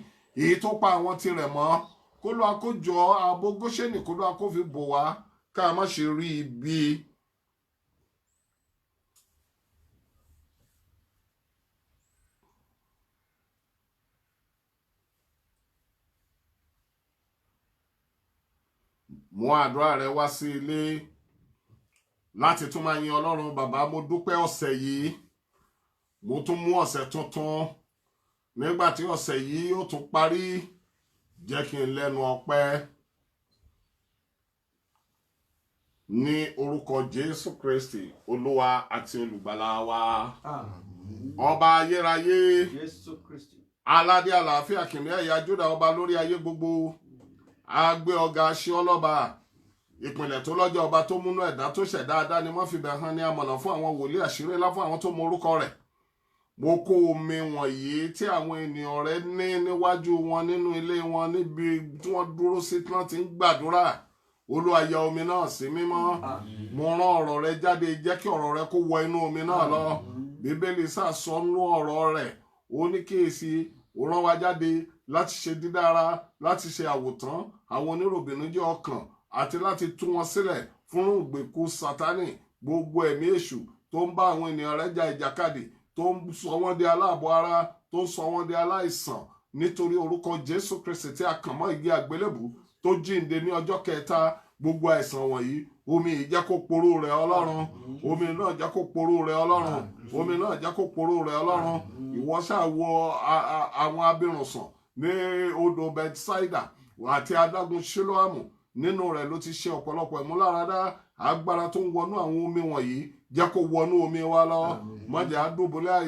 èyí tó pa àwọn tirẹ̀ mọ́. Kó lọ kó jọ ààbò Góṣẹ́nì kó lọ kó fi bò wá ká má ṣe rí ibi. Mú àdúrà rẹ wá sí ilé láti tún máa yin Ọlọ́run. Bàbá, mo dúpẹ́ ọ̀sẹ̀ yìí, mo tún mú ọ̀sẹ̀ tuntun. Nígbà tí ọ̀sẹ̀ yìí yóò tún parí, jẹ́ kí n lẹ́nu ọpẹ́ ní orúkọ Jésù Kristi Olúwa àti Olùgbàlà wa. Ọba ayérayé, Jésù Kristi, aládé àlàáfíà, kìnìún ẹ̀yà Júdà, ọba lórí ayé gbogbo. Agbé ọ̀gá ṣe ọlọ́ba, ìpìlẹ̀ tó lọ́jọ́, ọba tó múnú ẹ̀dá tó ṣẹ̀dá adá ni wọ́n fi bẹ̀ hàn ní amọ̀nà fún àwọn wòlíì, àṣírí ńlá fún àwọn tó mọ orúkọ rẹ̀. Mo kó omi wọ̀nyí tí àwọn ènìyàn rẹ̀ ní níwájú wọn nínú ilé wọn níbi tí wọ́n dúró sí tí wọ́n ti ń gbàdúrà. Olúwa ya omi náà sí mímọ́. Mo rán ọ̀rọ̀ rẹ jáde, jẹ́ kí ọ̀rọ̀ rẹ kó wọ inú omi náà lọ. Bíbélì sàsọnú ọ̀rọ̀ rẹ̀, ó ní kíyèsí ó rán wa jáde láti ṣe dídára, láti ṣe àwòtán àwọn oníròbìnújẹ́ ọkàn àti láti tú wọn sílẹ̀ fún ìgbèkùn Sátánì. Gbogbo ẹ̀mí èṣù tó ń bá àwọn ènìyàn rẹ̀ jà ìjàkadì, tó ń sọ wọ́n di aláàbọ̀ ara, tó ń sọ wọ́n di aláìsàn nítorí orúkọ Jésù Kristi tí a kàn mọ́ igi àgbélébù tó jíǹde ní ọjọ́ kẹta. Gbogbo àìsàn wọ̀nyí, omi yìí jẹ́ kó poró rẹ̀ Ọlọ́run. Omi náà jẹ́ kó poró rẹ̀ Ọlọ́run. Omi náà jẹ́ kó poró rẹ̀ Ọlọ́run. Ìwọ ṣáà wo àwọn abirùnsàn ní odò Bethsaida àti adágún Ṣílóámù. Nínú rẹ̀ ló ti ṣe ọ̀pọ̀lọpọ̀ ìmúláradá. Agbára tó ń wọnú àwọn omi wọ̀nyí jẹ́ kó wọnú omi wa lọ. Má jẹ́ á dùbúlẹ̀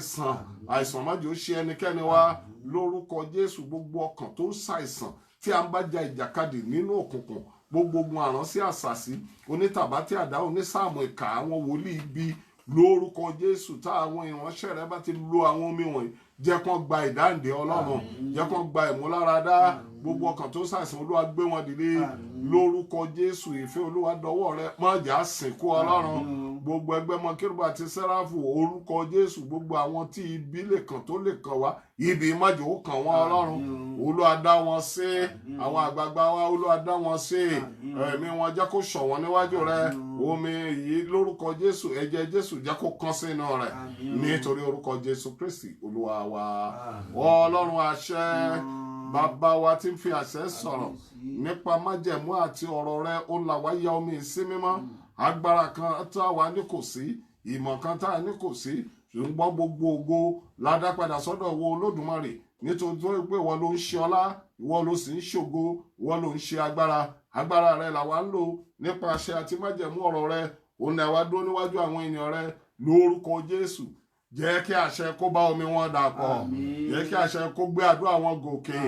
àìsàn má jẹ́ ó ṣe ẹnikẹ́ni wa. Lórúkọ Jésù, gbogbo ọkàn tó ń ṣàìsàn tí a ń bá jà ìjàkadì nínú òkùnkùn, gbogbo ogun àránsí àṣàsí, onítàbátì àdá, onísáàmù ìkà, àwọn wòlíì ibi, lórúkọ Jésù tá àwọn ìránṣẹ́ rẹ bá ti lo àwọn omi wọ̀nyí, jẹ́ kán gba ìdáǹdè Ọlọ́run, jẹ́ kán gba ìmúláradá. Gbogbo ọkàn tó ṣàìsàn, Olúwa gbé wọn dìde lórúkọ Jésù. Ìfẹ́ Olúwa dọwọ́ rẹ, má jẹ́ á sìnkú Ọlọ́run. Gbogbo ẹgbẹ́ Mọ́kébà àti Séráfù, orúkọ Jésù, gbogbo àwọn tí ibi lè kàn tó lè kàn wá, ibi má jẹ́ ó kàn wọ́n Ọlọ́run. Olúwa dá wọn sí, àwọn àgbààgbà wa Olúwa dá wọn sí, ẹ̀mí wọn jẹ́ kó ṣọ̀wọ́n níwájú rẹ. Omi yìí lórúkọ Jésù, ẹ̀jẹ̀ Jésù jẹ́ kó kán sínú rẹ̀ nítorí orúkọ Jésù Kristi Olúwa wa. Ọlọ́run àṣẹ, bàbá wa tí ń fi àṣẹ sọ̀rọ̀ nípa májẹ̀mú àti ọ̀rọ̀ rẹ, ó là wá ya omi sí mímọ́. Agbára kan tá a wà ní kò sí, ìmọ̀ kan tá a ní kò sí, ṣùgbọ́n gbogbo ògo ládá padà sọ́dọ̀ wo Olódùmarè, nítorí pé ìwọ ló ń ṣe ọlá, ìwọ ló sì ń ṣògo, ìwọ ló ń ṣe agbára. Agbára rẹ làwa ń lò nípa àṣẹ àti májẹ̀mú ọ̀rọ̀ rẹ. Òun ni àwa dúró níwájú àwọn ènìyàn rẹ lórúkọ Jésù. Jẹ́ kí àṣẹ kó bá omi wọn dàpọ̀. Jẹ́ kí àṣẹ kó gbé àdúrà wọn gòkè.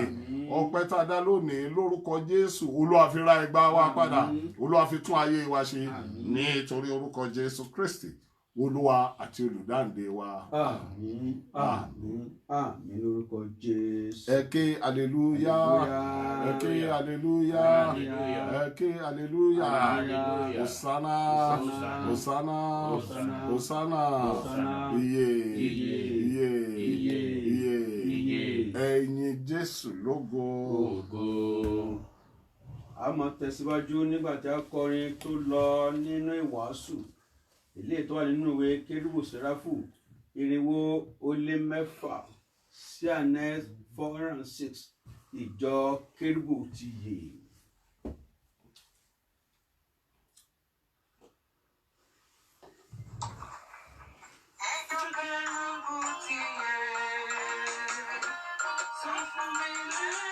Ọpẹ́ tá a dá lónìí lórúkọ Jésù, Olúwa fi ra ẹgbà wa padà. Olúwa fi tún ayé wa ṣe nítorí orúkọ Jésù Kristi Olúwa àti olùdáǹdè wa. àmín, àmín, àmín lórúkọ Jésù. Ẹ ké aleluya, ẹ ké aleluya, ẹ ké aleluya. Hosanna, Hosanna, Hosanna, iye, iye, iye. Ẹ̀yin Jésù lógo. A máa tẹ̀síwájú nígbà tí a kọrin tó lọ nínú ìwàásù ilé tó wà nínú ìwé Kérúbù Séráfù 406 CNS 406 ìjọ Kérúbù ti yè. Ẹjọ́ Kérúbù ti yè, sọ fún mi lẹ́yìn.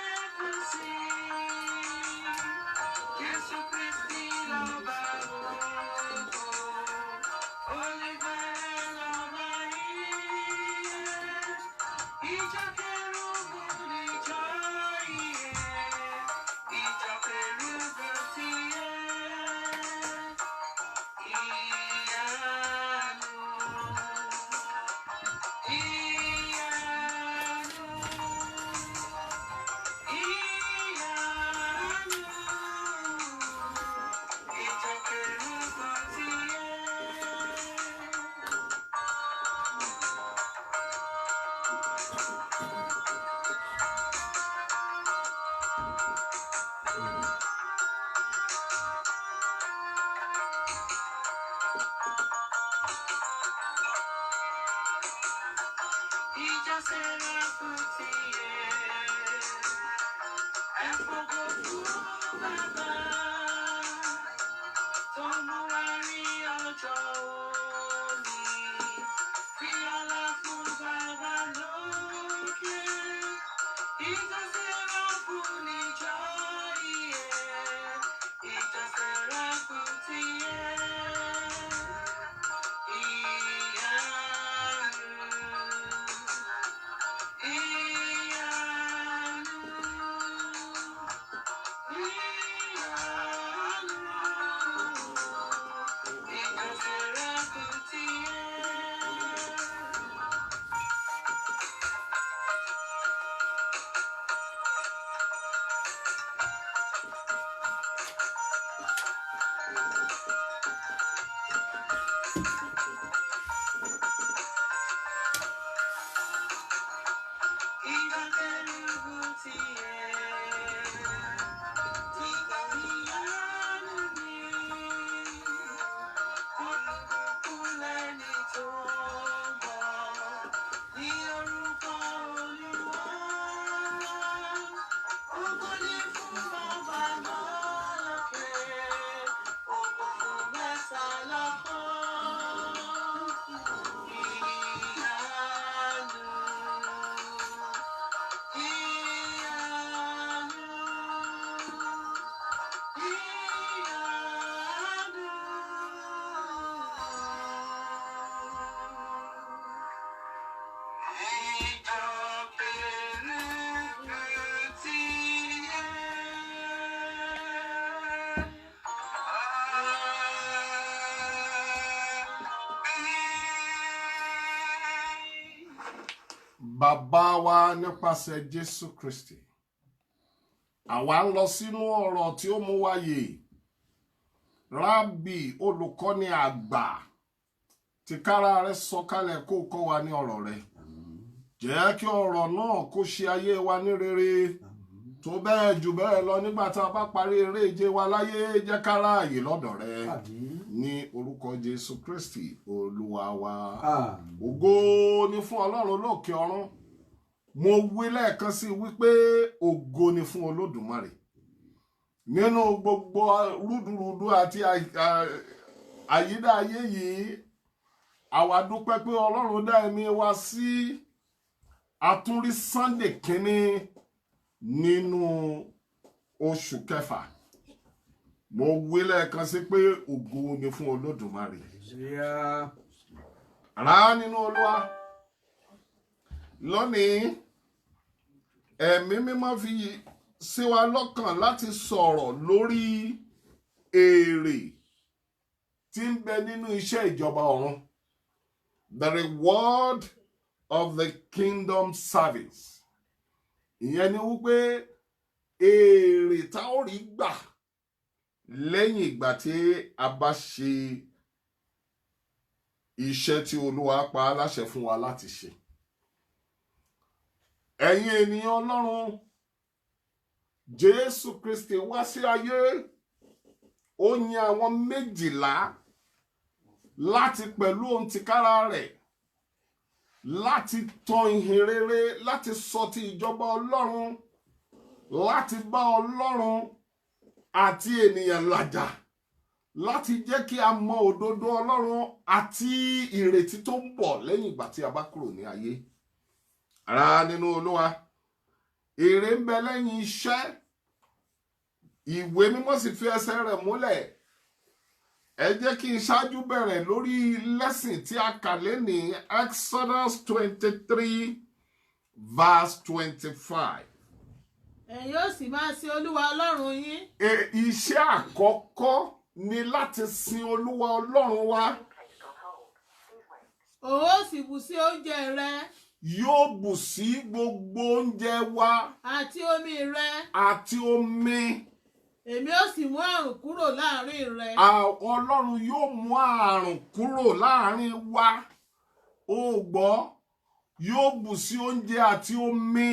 Bàbá wa nípasẹ̀ Jésù Kristi, àwa ń lọ sínú ọ̀rọ̀ tí ó mú wáyé. Rábì olùkọ́ni àgbà, tìkára rẹ̀ sọ̀kalẹ̀ kó kọ́ wa ní ọ̀rọ̀ rẹ̀. Jẹ́ kí ọ̀rọ̀ náà kó ṣe ayé wa ní rere. Tó bẹ́ẹ̀ jù bẹ́ẹ̀ lọ nígbà tá a bá parí eré ìje wa láyé, jẹ́ ká ráàyè lọ́dọ̀ rẹ̀. Ní orúkọ Jésù Kristi Olúwa wa. Ògo ni fún Ọlọ́run lókè ọ̀run. Mo wí lẹ́ẹ̀kan sí wípé ògo ni fún Olódùmarè. Nínú gbogbo rúdurùdu àti àyídá ayé yìí, àwa dúpẹ́ pé Ọlọ́run dá ẹ̀mí wa sí àtúnrí Sunday kínní nínú oṣù kẹfà. Mo wí lẹ́ẹ̀kan sí pé ògo ni fún Olódùmarè. Ará nínú Olúwa, lónìí ẹ̀mí mímọ́ fi sí wa lọ́kàn láti sọ̀rọ̀ lórí èrè tí ń bẹ nínú iṣẹ́ ìjọba ọ̀run. The reward of the kingdom service. Ìyẹn ni wípé èrè tá ó rí gbà lẹ́yìn ìgbà tí a bá ṣe iṣẹ́ tí Olúwa pa á láṣẹ fún wa láti ṣe. Ẹ̀yin ènìyàn Ọlọ́run, Jésù Kristi wá sí ayé, ó yan àwọn 12 láti pẹ̀lú ohun tìkára rẹ̀ láti tan ìhìn rere, láti sọ ti ìjọba Ọlọ́run, láti bá Ọlọ́run àti ènìyàn làjà, láti jẹ́ kí a mọ òdodo Ọlọ́run àti ìrètí tó ń bọ̀ lẹ́yìn ìgbà tí a bá kúrò ní ayé. Ará nínú Olúwa, èrè ń bẹ lẹ́yìn iṣẹ́. Ìwé mímọ́ sì fi ẹsẹ̀ rẹ̀ múlẹ̀. Ẹ jẹ́ kí n ṣáájú bẹ̀rẹ̀ lórí lẹ́sìn tí a kà lẹ́ni Exodus 23 verse 25. Ẹ̀yin yóò sì máa sin Olúwa Ọlọ́run yín. Iṣẹ́ àkọ́kọ́ ni láti sin Olúwa Ọlọ́run wa. Òun ó sì bù sí oúnjẹ rẹ. Yóò bù sí gbogbo oúnjẹ wa. Àti omi rẹ. Àti omi. Èmi ó sì mú àrùn kúrò láàrin rẹ. Ọlọ́run yóò mú àrùn kúrò láàrin wa. Ó gbọ́, yóò bù sí oúnjẹ àti omi.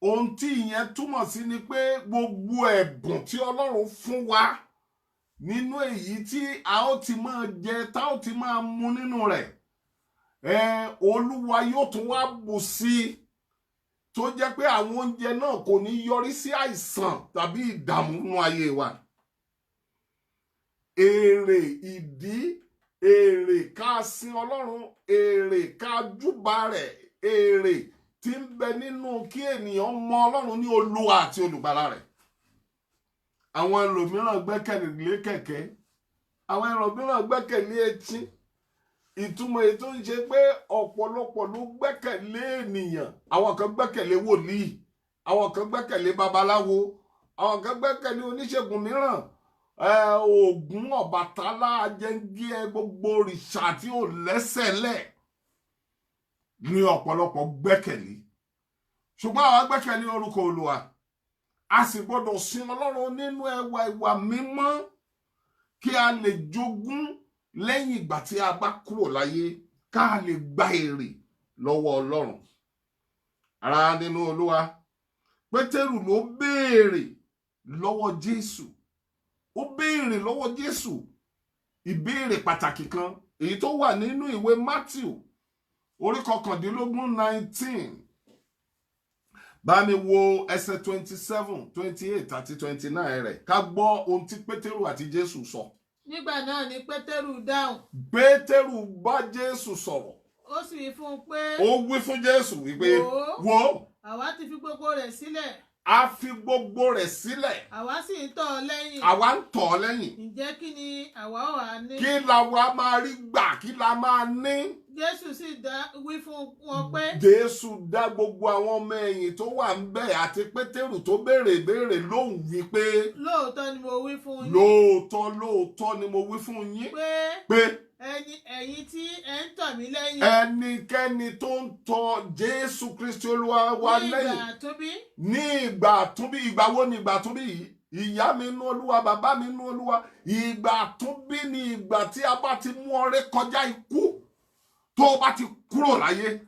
Ohun tí ìyẹn túmọ̀ sí ni pé gbogbo ẹ̀bùn tí Ọlọ́run fún wa, nínú èyí tí a ó ti máa jẹ, tá ó ti máa mu nínú rẹ̀, Olúwa yóò tún wá bù sí i tó jẹ́ pé àwọn oúnjẹ náà kò ní yọrí sí àìsàn tàbí ìdààmú nínú ayé wa. Èrè ìdí, èrè ká sin Ọlọ́run, èrè ká júbà rẹ̀, èrè tí ń bẹ nínú kí ènìyàn mọ Ọlọ́run ní Olúwa àti olùgbàlà rẹ̀. Àwọn ẹlòmíràn gbẹ́kẹ̀lé kẹ̀kẹ́, àwọn ẹlòmíràn gbẹ́kẹ̀lé etí. Ìtumọ̀ èyí tó ń ṣe pé ọ̀pọ̀lọpọ̀ ló gbẹ́kẹ̀lé ènìyàn. Àwọn kan gbẹ́kẹ̀lé wòlíì, àwọn kan gbẹ́kẹ̀lé babaláwo, àwọn kan gbẹ́kẹ̀lé oníṣègùn mìíràn. Ògún, Ọbàtálá, Ajẹ́ngíẹ́, gbogbo òrìṣà tí ò lẹ́sẹ̀ lẹ̀ ní ọ̀pọ̀lọpọ̀ gbẹ́kẹ̀lé. Ṣùgbọ́n àwa gbẹ́kẹ̀lé orúkọ Olúwa. A sì gbọ́dọ̀ sin Ọlọ́run nínú ẹwà ìwà mímọ́ kí a lè jogún lẹ́yìn ìgbà tí a bá kúrò láyé, ká lè gba èrè lọ́wọ́ Ọlọ́run. Ará nínú Olúwa, Pétérù ló béèrè lọ́wọ́ Jésù. Ó béèrè lọ́wọ́ Jésù ìbéèrè pàtàkì kan èyí tó wà nínú ìwé Matthew orí 19. Bá mi wo ẹsẹ̀ 27, 28 àti 29 rẹ̀ ká gbọ́ ohun tí Pétérù àti Jésù sọ. Nígbà náà ni Pétérù dáhùn. Pétérù bá Jésù sọ̀rọ̀. Ó sì wí fún un pé. Ó wí fún Jésù wípé wo. Àwa ti fi gbogbo rẹ̀ sílẹ̀. A fi gbogbo rẹ̀ sílẹ̀. Àwa sì ń tọ̀ ọ́ lẹ́yìn. Àwa ń tọ̀ ọ́ lẹ́yìn. Ǹjẹ́ kí ni àwa ó wá ní? Kí la wa máa rí gbà, kí la máa ní? Jésù sì wí fún wọn pé. Jésù dá gbogbo àwọn ọmọ ẹ̀yìn tó wà ń bẹ̀ àti Pétérù tó béèrè ìbéèrè lóhùn wípé. Lóòótọ́ ni mo wí fún yín. Lóòótọ́ ni mo wí fún yín. Pé. Ẹ̀yin tí ẹ ń tọ̀ mí lẹ́yìn. Ẹnikẹ́ni tó ń tọ̀ Jésù Kristi Olúwa wa lẹ́yìn. Ní ìgbà àtúnbí. Ìgbà wo ni ìgbà àtúnbí yìí? Ìyá mi nínú Olúwa, bàbá mi nínú Olúwa. Ìgbà àtúnbí ni ìgbà tí a bá ti mú ọ ré kọjá ikú. Tó o bá ti kúrò láyé.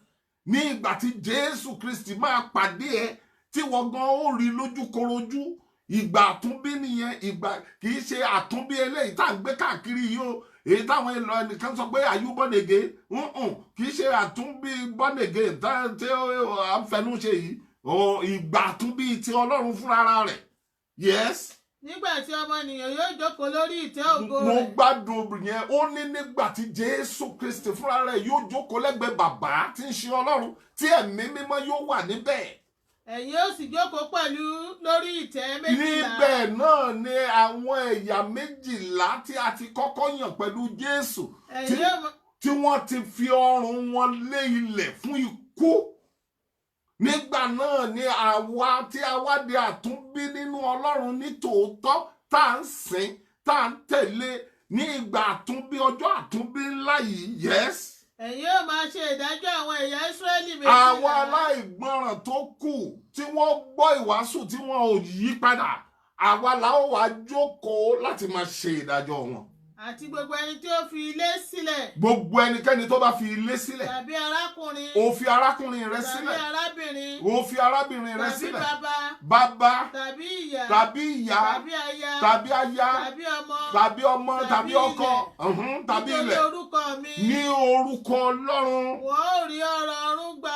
Ní ìgbà tí Jésù Kristi máa pàdé ẹ tí wọ́n gan ó rí lójúkorojú. Ìgbà àtúnbí nìyẹn. Ìgbà kì í ṣe àtúnbí eléyìí tá à ń gbé káàkiri yìí o. Èyí táwọn ẹnìkan sọ pé are you born again? Kì í ṣe àtúnbí born again tí à ń fẹnu ṣe yìí. Ìgbà àtúnbí ti Ọlọ́run fúnra rẹ̀. Yes. Nígbà tí ọmọnìyàn yóò jókòó lórí ìtẹ́ ògo rẹ̀. Mo gbádùn yẹn. Ó ní nígbà tí Jésù Kristi fúnra rẹ̀ yóò jókòó lẹ́gbẹ̀ẹ́ bàbá tí ń ṣe Ọlọ́run tí ẹ̀mí mímọ́ yóò wà níbẹ̀. Ẹ̀yin ó sì jókòó pẹ̀lú lórí ìtẹ́ méjìlá. Níbẹ̀ náà ni àwọn ẹ̀yà méjìlá tí a ti kọ́kọ́ yàn pẹ̀lú Jésù tí wọ́n ti fi ọrùn wọn lé ilẹ̀ fún ikú. Nígbà náà ni àwa tí a wá di àtúnbí nínú Ọlọ́run ní tòótọ́ tá à ń sìn, tá à ń tẹ̀lé ní ìgbà àtúnbí, ọjọ́ àtúnbí ńlá yìí. Yes. Ẹ̀yin ó máa ṣe ìdájọ́ àwọn ẹ̀yà Ísírẹ́lì méjìlá. Àwọn aláìgbọràn tó kù tí wọ́n gbọ́ ìwàásù tí wọ́n ò yí padà, àwa la ó wá jókòó láti máa ṣe ìdájọ́ wọn. Àti gbogbo ẹni tí ó fi ilé sílẹ̀. Gbogbo ẹnikẹ́ni tó bá fi ilé sílẹ̀. Tàbí arákùnrin. Ó fi arákùnrin rẹ sílẹ̀. Tàbí arábìnrin. Ó fi arábìnrin rẹ sílẹ̀. Tàbí bàbá. Tàbí ìyá. Tàbí ìyá. Tàbí aya. Tàbí aya. Tàbí ọmọ. Tàbí ọmọ. Tàbí ọkọ. Tàbí ilẹ̀. Nítorí orúkọ mi. Ní orúkọ Ọlọ́run. Wọ́n ó rí ọrọ̀ ọ̀run gbà.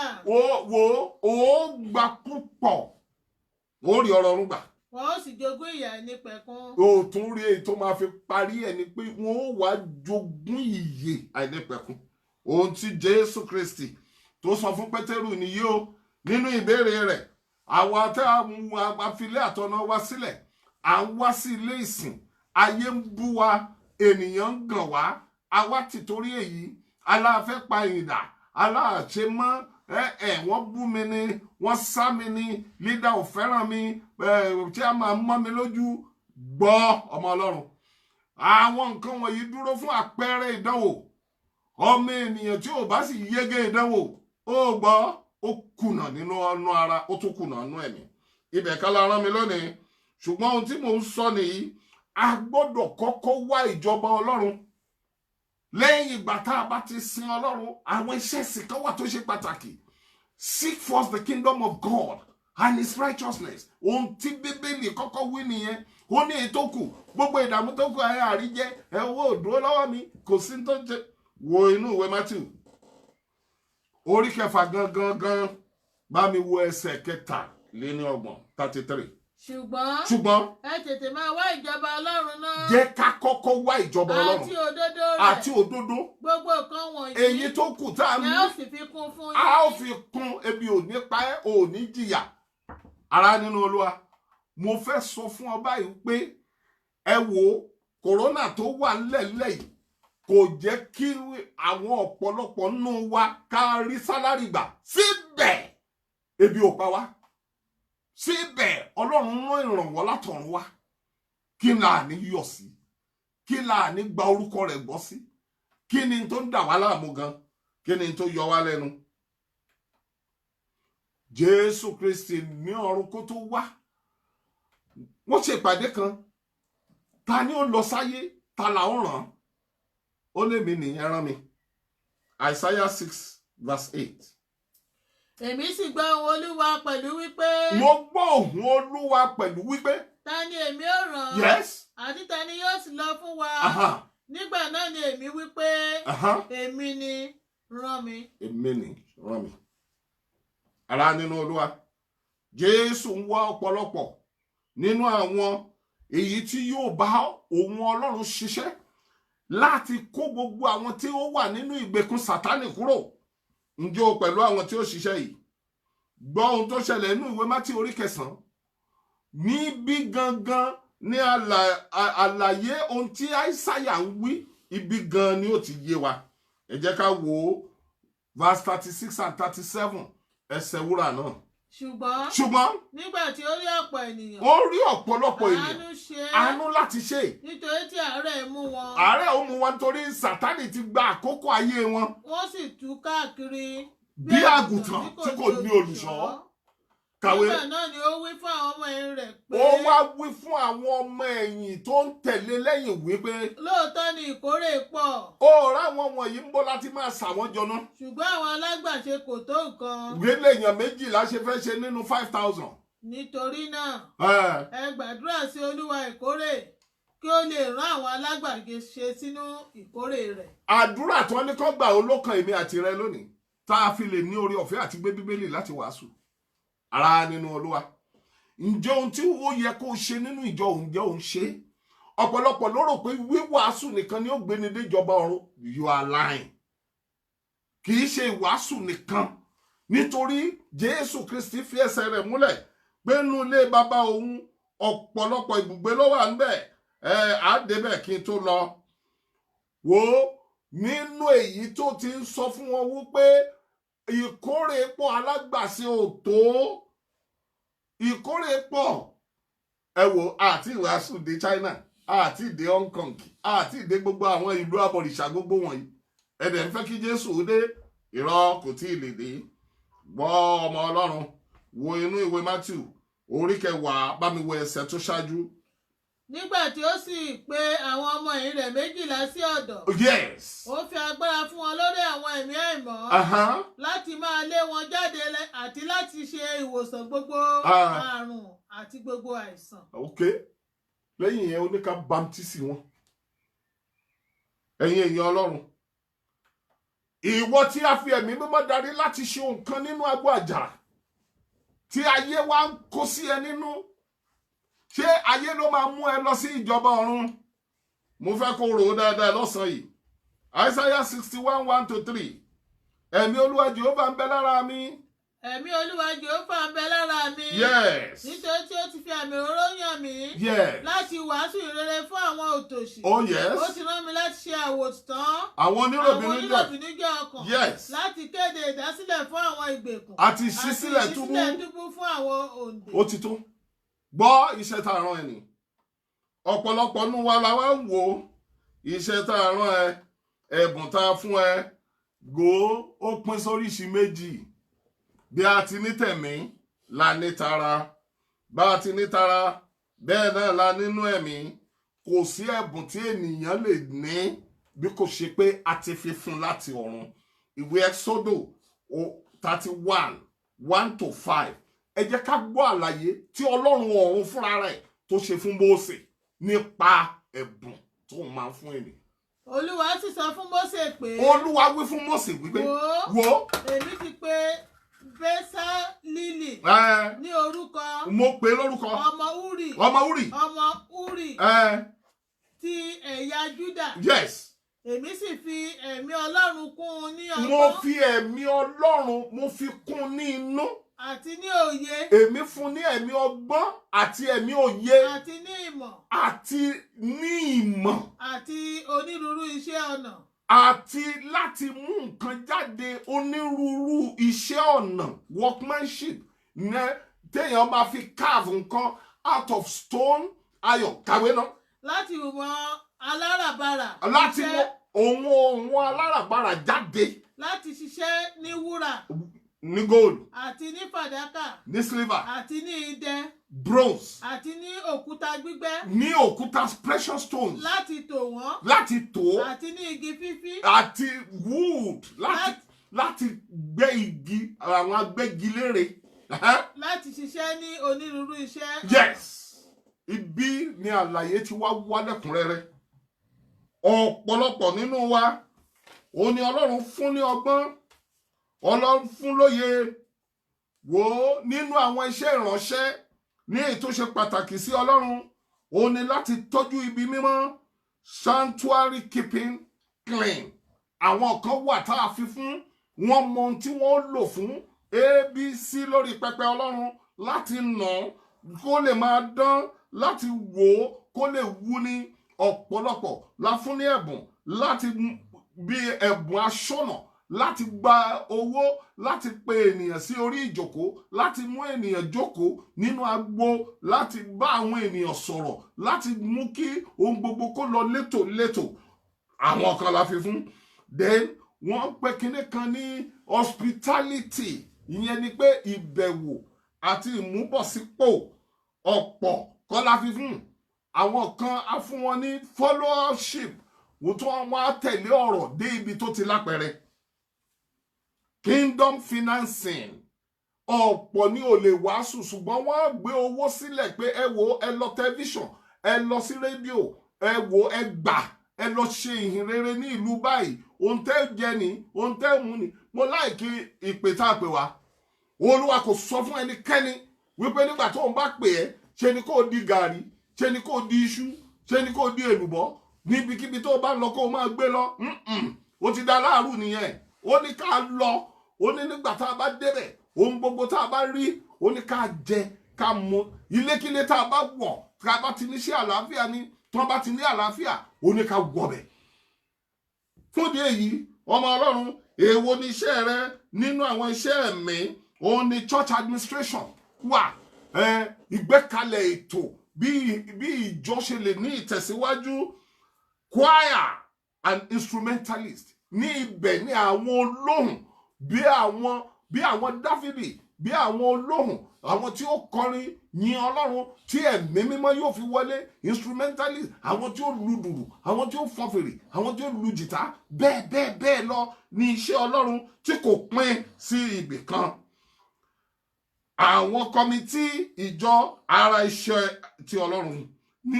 Ó gbà púpọ̀. Ó rí ọrọ̀ ọ̀run gbà. Wọ́n ó sì jogún ìyà àìnípẹ̀kun. O tún rí èyí tó máa fi parí ẹ̀ ni pé wọ́n ó wá jogún ìyè àìnípẹ̀kun. Ohun tí Jésù Kristi tó sọ fún Pétérù nìyí o nínú ìbéèrè rẹ̀. Àwa tẹ́ àfilé àtọ̀nà wa sílẹ̀, à ń wá sí ilé ìsìn, ayé ń bú wa, ènìyàn ń gàn wá, àwa ti torí èyí, aláàfẹ́ pa ìdà, aláàṣẹ mọ́. Wọ́n bú mi ni, wọ́n sá mi ni, lídà ò fẹ́ràn mi, tí a máa mọ́ mi lójú. Gbọ́ ọmọ Ọlọ́run. Àwọn nǹkan wọ̀nyí dúró fún àpẹẹrẹ ìdánwò. Ọmọ ènìyàn tí ò bá sì yege ìdánwò, ó gbọ́, ó kùnà nínú ọ̀nà ara, ó tún kùnà nínú ẹ̀mí. Ibẹ̀ ká la rán mi lónìí. Ṣùgbọ́n ohun tí mò ń sọ nìyí, a gbọ́dọ̀ kọ́kọ́ wá ìjọba Ọlọ́run. Lẹ́yìn ìgbà tá a bá ti sin Ọlọ́run, àwọn iṣẹ́ ìsìn kan wà tó ṣe pàtàkì. Seek first the kingdom of God and his righteousness. Ohun tí Bíbélì kọ́kọ́ wí nìyẹn. Ó ní èyí tó kù, gbogbo ìdààmú tó kù ayé àríjẹ, owó òdúró lọ́wọ́ mi, kò sí tó ń ṣe. Wo inú ìwé Matthew orí kẹfà gangan bá mi wo ẹsẹ̀ 33. ṣùgbọ́n ẹ tètè máa wá ìjọba Ọlọ́run náà. Jẹ́ ká kọ́kọ́ wá ìjọba Ọlọ́run àti òdodo rẹ̀. Gbogbo nǹkan wọ̀nyí. èyí tó kù tá a ní. ẹ ó sì fi kún fún yín. A ó fi kún, ebi ò ní pa ẹ́, ò ní jìyà. Ará nínú Olúwa, mo fẹ́ sọ fún ọ báyìí pé ẹ wo kòrónà tó wà nílẹ̀ yìí kò jẹ́ kí àwọn ọ̀pọ̀lọpọ̀ nínú wa ká rí sálárì gbà. Síbẹ̀ ebi ò pa wá. Síbẹ̀ Ọlọ́run rán ìrànwọ́ látọ̀run wá. Kí là ní yọ̀ sí? Kí là ní gba orúkọ rẹ̀ gbọ́ sí? Kí ni tó ń dà wá láàmú gan? Kí ni tó yọ wá lẹ́nu? Jésù Kristi ní ọ̀run kó tó wá. Wọ́n ṣe ìpàdé kan. Ta ni ó lọ sáyé? Ta là ó ràn? Ó lé mi ní ẹ rán mi. Isaiah 6:8. Èmi sì gbọ́ ohùn Olúwa pẹ̀lú wípé. Mo gbọ́ ohùn Olúwa pẹ̀lú wípé. Ta ni èmi ó rán? Yes. Àti ta ni yóò sì lọ fún wa? Nígbà náà ni èmi wípé. Èmi ni, rán mi. Èmi ni, rán mi. Ará nínú Olúwa, Jésù ń wá ọ̀pọ̀lọpọ̀ nínú àwọn èyí tí yóò bá òun Ọlọ́run ṣiṣẹ́ láti kó gbogbo àwọn tí ó wà nínú ìgbèkùn Sátánì kúrò. Ǹjẹ́ o pẹ̀lú àwọn tí ó ṣiṣẹ́ yìí? Gbọ́ ohun tó ṣẹlẹ̀ nínú ìwé Mátì orí 9. Níbí gangan ní àlàyé ohun tí Àìsáyà ń wí, ibi gan ni ó ti yé wa. Ẹ jẹ́ ká wo verse 36 and 37 ẹsẹ̀ wúrà náà. Ṣùgbọ́n nígbà tí ó rí ọ̀pọ̀ ènìyàn. Ó rí ọ̀pọ̀lọpọ̀ ènìyàn. Àánú láti ṣe. Nítorí tí àárẹ̀ mú wọn. Àárẹ̀ ó mú wọn nítorí Sátánì ti gba àkókò ayé wọn. Wọ́n sì tú káàkiri bí àgùntàn tí kò ní olùṣọ́. Kàwé. Nígbà náà ni ó wí fún àwọn ọmọ ẹ̀yìn rẹ̀ pé. Ó wá wí fún àwọn ọmọ ẹ̀yìn tó ń tẹ̀lé lẹ́yìn wípé. Lóòótọ́ ni ìkórè pọ̀. Ó ráwọn wọ̀nyí ń bọ̀ láti máa sà wọ́n jọ náà. Ṣùgbọ́n àwọn alágbàṣe kò tó nǹkan. Gbélé èèyàn 12 ṣe fẹ́ ṣe nínú 5,000. Nítorí náà, ẹ gbàdúrà sí Olúwa ìkórè kí ó lè rán àwọn alágbàṣe sínú ìkórè rẹ̀. Àdúrà tí wọ́n ní kó gbà olókan èmi àti rẹ lónìí tá a fi lè ní oore ọ̀fẹ́ àti gbé Bíbélì láti wàásù. Ará nínú Olúwa, ǹjẹ́ ohun tí ó yẹ kó ṣe nínú ìjọ ǹjẹ́ òun ṣe? Ọ̀pọ̀lọpọ̀ ló rò pé wíwàásù nìkan ni ó gbé ni déjọba ọ̀run. You are lying. Kì í ṣe ìwàásù nìkan, nítorí Jésù Kristi fi ẹsẹ̀ rẹ̀ múlẹ̀ pé nínú ilé bàbá òun ọ̀pọ̀lọpọ̀ ibùgbé ló wà níbẹ̀. Á débẹ̀ kí n tó lọ. Wò ó, nínú èyí tó ti ń sọ fún wọn wípé ìkórè pọ̀ alágbàṣe ò tó. Ìkórè pọ̀. Ẹ wò, àti ìwàásù dé China, àti dé Hong Kong, àti dé gbogbo àwọn ìlú abọ̀rìṣà gbogbo wọ̀nyí. Ẹ̀dẹ̀ ń fẹ́ kí Jésù dé, irọ́ kò tí ì lè dé. Gbọ́ ọmọ Ọlọ́run, wo inú ìwé Matthew orí 10 bá mi wo ẹsẹ̀ tó ṣáájú. Nígbà tí ó sì pè àwọn ọmọ ẹ̀yìn rẹ̀ 12 sí ọ̀dọ̀. Yes. Ó fi agbára fún wọn lórí àwọn ẹ̀mí àìmọ́. Láti máa lé wọn jáde àti láti ṣe ìwòsàn gbogbo àrùn àti gbogbo àìsàn. Ok. Lẹ́yìn yẹn ó ní ká bámtísì wọn. Ẹ̀yin èèyàn Ọlọ́run. Ìwọ tí a fi ẹ̀mí mímọ́ darí láti ṣe nǹkan nínú agbo àjàrà. Tí ayé wa ń kó sí ẹ nínú. Ṣé ayé ló máa mú ẹ lọ sí ìjọba ọ̀run? Mo fẹ́ kó rò ó dáadáa lọ́sàn-án yìí. Isaiah 61:1-3. Ẹ̀mí Olúwa Jèhófà ń bẹ lára mi. Ẹ̀mí Olúwa Jèhófà ń bẹ lára mi. Yes. Nítorí tí ó ti fi àmì òróró yàn mí. Yes. Láti wàásù ìrere fún àwọn òtòṣì. Oh yes. Ó ti rán mi láti ṣe àwòtán. Àwọn oníròbìnújẹ́. ọkàn. Yes. Láti kéde ìdásílẹ̀ fún àwọn ìgbèkùn. Àti ìṣísílẹ̀ túbú. Àti ìṣísílẹ̀ túbú fún àwọn òǹdè. Ó ti tó. Gbọ́ iṣẹ́ tá a rán ẹ nì. Ọ̀pọ̀lọpọ̀ nínú wa la wá ń wo iṣẹ́ tá a rán ẹ, ẹ̀bùn tá a fún ẹ, ó pín sóríṣi méjì. Bí a ti ní tẹ̀mí la ní tara. Bá a ti ní tara bẹ́ẹ̀ náà la nínú ẹ̀mí. Kò sí ẹ̀bùn tí ènìyàn lè ní bí kò ṣe pé a ti fi fún láti ọ̀run. Ìwé Ẹ́xódò 31:1-5. Ẹ jẹ́ ká gbọ́ àlàyé tí Ọlọ́run ọ̀run fúnra rẹ̀ tó ṣe fún Mósè nípa ẹ̀bùn tó máa ń fún ènìyàn. Olúwa sì sọ fún Mósè pé. Olúwa wí fún Mósè wípé. Wò. Èmi ti pè Bẹ́sálílì ní orúkọ. Mo pè lórúkọ. Ọmọ Uri. Ọmọ Uri. Ọmọ Uri. Ti ẹ̀yà Júdà. Yes. Èmi sì fi ẹ̀mí Ọlọ́run kún un ní ọgbọ́n. Mo fi ẹ̀mí Ọlọ́run mo fi kún ní inú. Àti ní òye. Èmi fún ní ẹ̀mí ọgbọ́n àti ẹ̀mí òye. Àti ní ìmọ̀. Àti ní ìmọ̀. Àti onírúurú iṣẹ́ ọnà. Àti láti mú nǹkan jáde onírúurú iṣẹ́ ọnà workmanship ní téèyàn máa fi carve nǹkan out of stone ayọ̀ kàwé náà. Láti mọ aláràbarà. Láti mọ ohun aláràbarà jáde. Láti ṣiṣẹ́ ní wúrà. Ní gold. Àti ní fàdákà. Ní silver. Àti ní idẹ. Bronze. Àti ní òkúta gbígbẹ́. Ní òkúta precious stones. Láti tò wọ́n. Láti tò. Àti ní igi fífí. Àti wood. Láti gbẹ́ igi àwọn agbẹ́gilére. Láti ṣiṣẹ́ ní onírúurú iṣẹ́. Yes. Ibi ni àlàyé ti wá lẹ́kùnrẹ́rẹ́. Ọ̀pọ̀lọpọ̀ nínú wa òun ni Ọlọ́run fún ní ọgbọ́n. Ọlọ́run fún lóye. Wò ó nínú àwọn iṣẹ́ ìránṣẹ́ ní èyí tó ṣe pàtàkì sí Ọlọ́run òun ni láti tọ́jú ibi mímọ́ sanctuary keeping clean. Àwọn kan wà tá a fi fún wọn mọ ohun tí wọ́n lò fún ABC lórí pẹpẹ Ọlọ́run láti nà kó lè máa dán láti wò ó kó lè wú ní ọ̀pọ̀lọpọ̀ la fún ní ẹ̀bùn láti bí ẹ̀bùn aṣọ́nà láti gba owó láti pe ènìyàn sí orí ìjókòó láti mú ènìyàn jókòó nínú agbo láti bá àwọn ènìyàn sọ̀rọ̀ láti mú kí ohun gbogbo kó lọ létòlétò àwọn kan la fi fún. Then wọ́n pè kinní kan ní hospitality ìyẹn ni pé ìbẹ̀wò àti ìmúbọ̀sípò ọ̀pọ̀ kan la fi fún. Àwọn kan á fún wọn ní followership wọ́n tún wọ́n á tẹ̀lé ọ̀rọ̀ dé ibi tó ti lápẹẹrẹ. Kingdom financing ọ̀pọ̀ ni ò lè wàásù ṣùgbọ́n wọ́n á gbé owó sílẹ̀ pé ẹ wo ẹ lọ tẹlifíṣàn ẹ lọ sí rédíò ẹ wo ẹ gbà ẹ lọ ṣe ìhìn rere ní ìlú báyìí ohun tẹ́ jẹ ní ohun tẹ́ mú ni. Mo láìkí ìpè tá a pè wá. Olúwa kò sọ fún ẹnikẹ́ni wípé nígbà tó ń bá pè ẹ́ ṣe ni kò di gàrí ṣe ni kò di iṣu ṣe ni kò di èlùbọ́ níbikíbi tó bá lọ kó máa gbé lọ. Ó ti dá láàrú nìyẹn. Ó ní ká lọ ó ní nígbà tá a bá débẹ̀ ohun gbogbo tá a bá rí ó ní ká jẹ ká mu ilékílé tá a bá wọ̀ tá a bá ti ní sí àlàáfíà ni tí wọ́n bá ti ní àlàáfíà ó ní ká wọbẹ̀. Fún ìdí èyí ọmọ Ọlọ́run èèwo ni iṣẹ́ rẹ nínú àwọn iṣẹ́ ẹ̀mí òun ni church administration wà ìgbékalẹ̀ ètò bí ìjọ ṣe lè ní ìtẹ̀síwájú choir and instrumentalist ní ibẹ̀ ní àwọn olóhùn bí àwọn Dáfídì bí àwọn olóhùn àwọn tí ó kọrin yin Ọlọ́run tí ẹ̀mí mímọ́ yóò fi wọlé instrumentalist àwọn tí ó lu dùrù àwọn tí ó fọn fèrè àwọn tí ó lu jìtá bẹ́ẹ̀ lọ ní iṣẹ́ Ọlọ́run tí kò pín sí ibì kan. Àwọn kọmitì ìjọ ara iṣẹ́ ti Ọlọ́run ní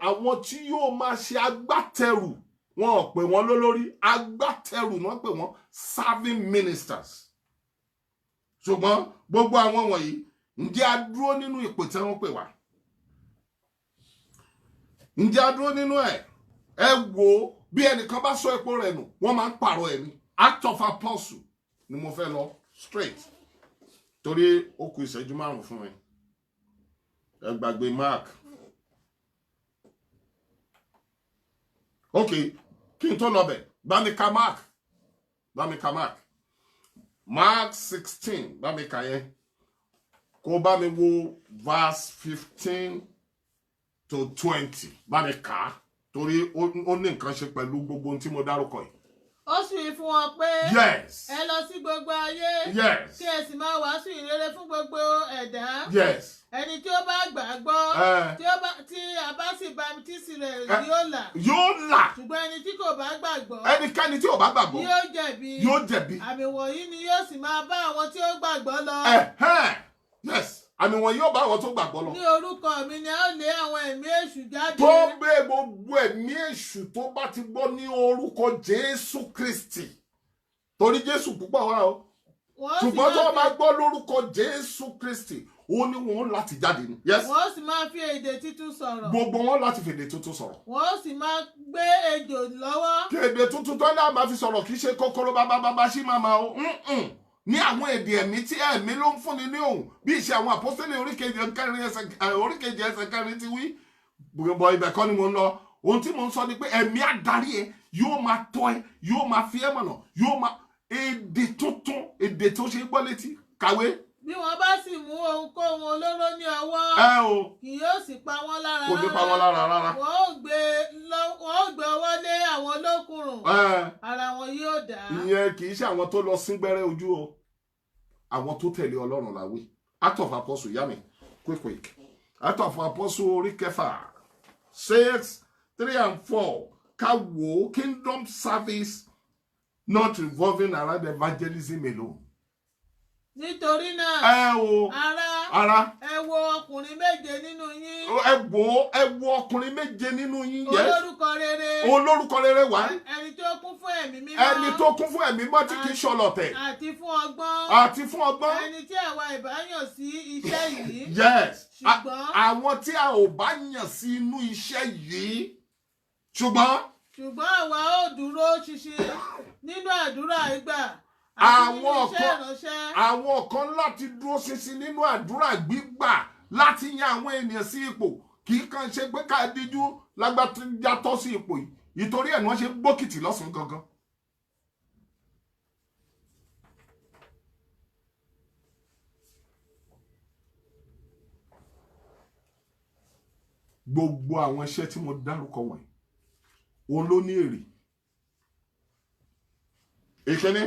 àwọn tí yóò máa ṣe agbátẹrù wọn ò pè wọ́n lólórí agbátẹrù náà pè wọ́n serving ministers. Ṣùgbọ́n gbogbo àwọn wọ̀nyí ǹjẹ́ a dúró nínú ipò tí wọ́n pè wá? Ǹjẹ́ a dúró nínú ẹ̀? Ẹ wo bí ẹnìkan bá sọ epo rẹ̀ nù wọ́n máa ń pààrọ̀ ẹ̀ ní. Act of Apostle ni mo fẹ́ lọ straight torí ó kù ìṣẹ́jú 5 fún mi. Ẹ gbàgbé Mark. Okay, kí n tó lọ bẹ̀ bá mi ka Mark. Mark 16 bá mi kà yẹn. Kó bá mi wo verse 15 to 20 bá mi kà á torí ó ní nǹkan ṣe pẹ̀lú gbogbo ohun tí mo dárúkọ yìí. Ó sì fún wọn pé yes ẹ lọ sí gbogbo ayé yes kí ẹ sì máa wàásù ìrere fún gbogbo ẹ̀dá. yes Ẹni tí ó bá gbàgbọ́ tí a bá sì bámtísì rẹ̀ yóò là. Ṣùgbọ́n ẹni tí kò bá gbàgbọ́ ẹnikẹ́ni tí ò bá gbàgbọ́ yóò jẹ̀bi. Àmì wọ̀nyí ni yóò sì máa bá àwọn tí ó gbàgbọ́ lọ. yes àmì wọn yóò bá àwọn tó gbàgbọ́ lọ. ní orúkọ mi ni a ó lé àwọn ẹ̀mí èṣù jáde. tó bẹ gbogbo ẹ̀mí èṣù tó bá ti gbọ́ ní orúkọ Jésù Kristi torí Jésù púpọ̀ wá o ṣùgbọ́n tó bá gbọ́ lórúkọ Jésù Kristi ó ní wọn láti jáde ni. wọ́n sì máa fi èdè tuntun sọ̀rọ̀. gbogbo wọn láti fi èdè tuntun sọ̀rọ̀. wọ́n sì máa gbé ejò lọ́wọ́. kí èdè tuntun tó náà máa fi sọ̀rọ̀ kì í ṣe kókóró bábábá sí màmá o. ní àwọn èdè ẹ̀mí tí ẹ̀mí ló ń fúnni ní òun bí ìṣe àwọn àpọ́sítélì oríkejì ẹsẹ̀ kẹrin ti wí. bọ̀ ibẹ̀ kọ́ ni mo ń lọ. ohun tí mo ń sọ ni pé ẹ̀mí adarí ẹ yóò máa tọ́ ẹ yóò máa fi ẹ́ mọ̀nà yóò máa èdè tuntun èdè tó ṣe gbọ́ létí kàwé. bí wọ́n bá sì mú ohunkóhun olóró ní ọwọ́ kì yóò sì pa wọ́n lára kò ní pa wọ́n lára rárá. wọ́n ó gbé ọwọ́ lé àwọn olókùnrùn ara wọn yóò dá. ìyẹn kì í ṣe àwọn tó lọ sín gbẹ́rẹ́ ojú o àwọn tó tẹ̀lé Ọlọ́run la wí. Acts of Apostles yá mi quick Acts of Apostles orí kẹfà 6, 3 and 4 ká wo kingdom service not revolving around evangelism alone. nítorí náà ara ẹ wo ọkùnrin méje nínú yín. ẹ wo ọkùnrin méje nínú yín. olórúkọ rere wá. ẹni tó kún fún ẹ̀mí mímọ́. ẹni tó kún fún ẹ̀mí mímọ́ tí kì í ṣọlọ̀tẹ̀. àti fún ọgbọ́n. ẹni tí àwa ìbá yàn sí iṣẹ́ yìí. ṣùgbọ́n àwọn tí a ò bá yàn sí inú iṣẹ́ yìí. ṣùgbọ́n àwa ó dúró ṣinṣin nínú àdúrà ìgbà. àwọn kan láti dúró ṣinṣin nínú àdúrà gbígbà láti yan àwọn ènìyàn sí ipò kì í kàn ṣe pé ká díjú lágbàtúndà tọ́ sí ipò yìí ìtorí ẹ̀ ni wọ́n ṣe gbókìtì lọ́sàn-án gangan. gbogbo àwọn iṣẹ́ tí mo dárúkọ wọ̀nyí òun ló ní èrè. ìkíní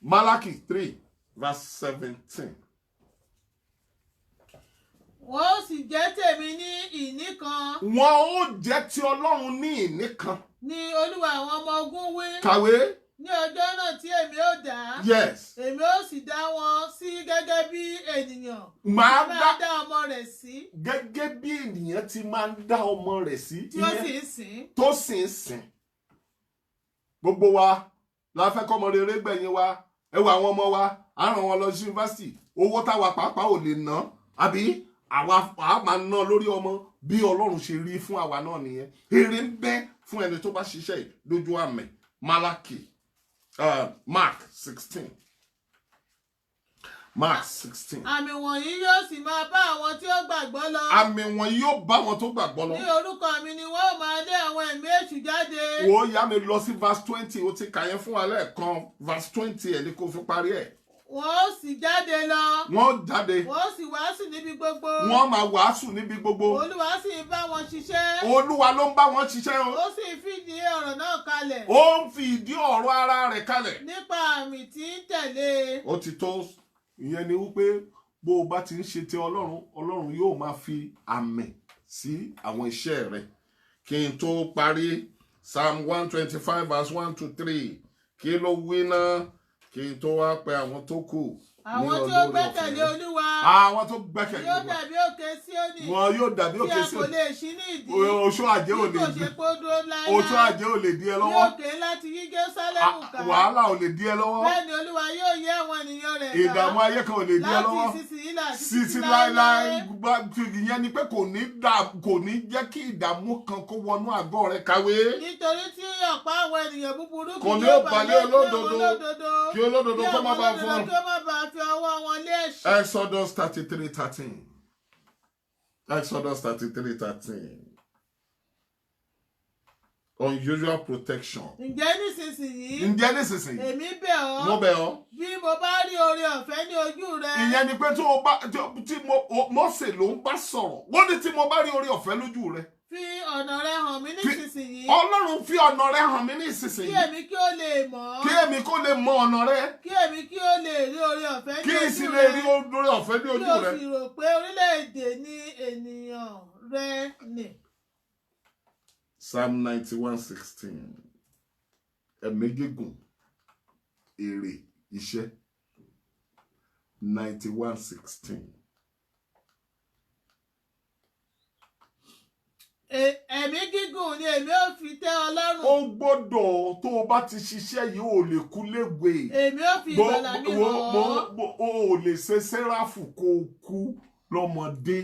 Malachi 3 verse 17. Wọ́n ó sì jẹ́ tèmi ní ìní kan. Wọ́n ó jẹ́ ti Ọlọ́run ní ìní kan. Ní Olúwa àwọn ọmọ ogun wí. Kàwé. Ní ọjọ́ náà tí èmi ó dá. Yes. Èmi ó sì dá wọn sí gẹ́gẹ́ bí ènìyàn. Máa dá ọmọ rẹ̀ sí. Gẹ́gẹ́ bí ènìyàn ti máa ń dá ọmọ rẹ̀ sí. Tí ó sì ń sìn. Tó sì ń sìn. Gbogbo wa la fẹ́ kọ́mọ rere gbẹ̀yìn wa. Ẹ wo àwọn ọmọ wa á ràn wọn lọ sí yunifásitì owó táwa pàápàá ò lè ná àbí àwa máa ná lórí ọmọ bí Ọlọ́run ṣe rí fún àwa náà nìyẹn èrè ń bẹ fún ẹni tó bá ṣiṣẹ́ yìí lójú àmì Málákì Mark 16. Mark 16. Àmì wọ̀nyí yóò sì máa bá àwọn tí ó gbàgbọ́ lọ. Àmì wọ̀nyí yóò bá àwọn tó gbàgbọ́ lọ. Ní orúkọ mi ni wọ́n ó máa lé àwọn ẹ̀mí èṣù jáde. Wo yá mi lọ sí verse 20 o ti kà yẹn fún wa lẹ́ẹ̀kan verse 20 ẹ̀ ní kó fi parí ẹ̀. Wọ́n ó sì jáde lọ. Wọ́n jáde. Wọ́n ó sì wàásù níbi gbogbo. Wọ́n máa wàásù níbi gbogbo. Olúwa sì ń bá wọn ṣiṣẹ́. Olúwa ló ń bá wọn ṣiṣẹ́ o. Ó sì fìdí ọ̀rọ̀ náà kalẹ̀. Ó ń fi ìdí ọ̀rọ̀ ara rẹ̀ kalẹ̀. Nípa àmì tí ń tẹ̀lé. Ó ti tó ìyẹn ni wípé bó o bá ti ń ṣe ti Ọlọ́run yóò máa fi àmì sí àwọn iṣẹ́ rẹ̀. Kí n tó parí Psalm 125 verse 1 to 3 kí ló wí náà kí n tó wá pe àwọn tó kù. Àwọn tí ó gbẹ́kẹ̀lé Olúwa. Àwọn tó gbẹ́kẹ̀lé Yóò Olúwa. dàbí òkè Síónì. Wọn yóò dàbí òkè Síónì. Tí a kò lè ṣí ní ìdí. Oṣó àjẹ́ ò lè Bí kò ṣe pé ó dúró láéláé. Oṣó àjẹ́ ò lè dí ẹ lọ́wọ́. Yóò ké láti yí Jerúsálẹ́mù ká. Wàhálà ò lè dí ẹ lọ́wọ́. Bẹ́ẹ̀ni Olúwa yóò yẹ àwọn ènìyàn rẹ̀ ká. Ìdààmú ayé kan ò lè dí ẹ lọ́wọ́. Láti ìsinsìnyí láti títí láéláé ìyẹn ni pé kò ní jẹ́ kí ìdààmú kan kó wọnú àgọ́ rẹ̀ kàwé. Nítorí tí ọ̀pá àwọn ènìyàn búburú kò ní ó balẹ̀ olódodo kí olódodo kó má bàa fún ọ. kí ó má bàa fi ọwọ́ wọn lé ẹ̀ṣẹ̀. Exodus 33:13. Exodus 33:13. Unusual protection. Ǹjẹ́ nísinsìnyí. Èmi bẹ̀ ọ́. Mo bẹ̀ ọ́. Bí mo bá rí oore ọ̀fẹ́ ní ojú rẹ. Ìyẹn ni pé tí Mósè ló ń bá sọ̀rọ̀. Wọ́n ní tí mo bá rí oore ọ̀fẹ́ lójú rẹ. Fi ọ̀nà rẹ hàn mí nísinsìnyí. Ọlọ́run fi ọ̀nà rẹ hàn mí nísinsìnyí. Kí èmi kí ó lè mọ̀. Kí èmi kó lè mọ ọ̀nà rẹ. Kí èmi kí ó lè rí oore ọ̀fẹ́ ní ojú rẹ. Kí n sì lè rí oore ọ̀fẹ́ ní ojú rẹ. Kí o sì rò pé orílẹ̀-èdè ni ènìyàn rẹ nì. Psalm 91:16. Ẹ̀mí gígùn èrè iṣẹ́ 91:16. ẹ̀mí gígùn ni èmi ò fi tẹ́ ọ lọ́rùn. Ó gbọ́dọ̀ tó o bá ti ṣiṣẹ́ yìí ò lè kú légbè. Èmi ò fi ìgbàlà mi hàn ọ́. O ò lè ṣe sẹ́ráfù kó o kú lọ́mọdé.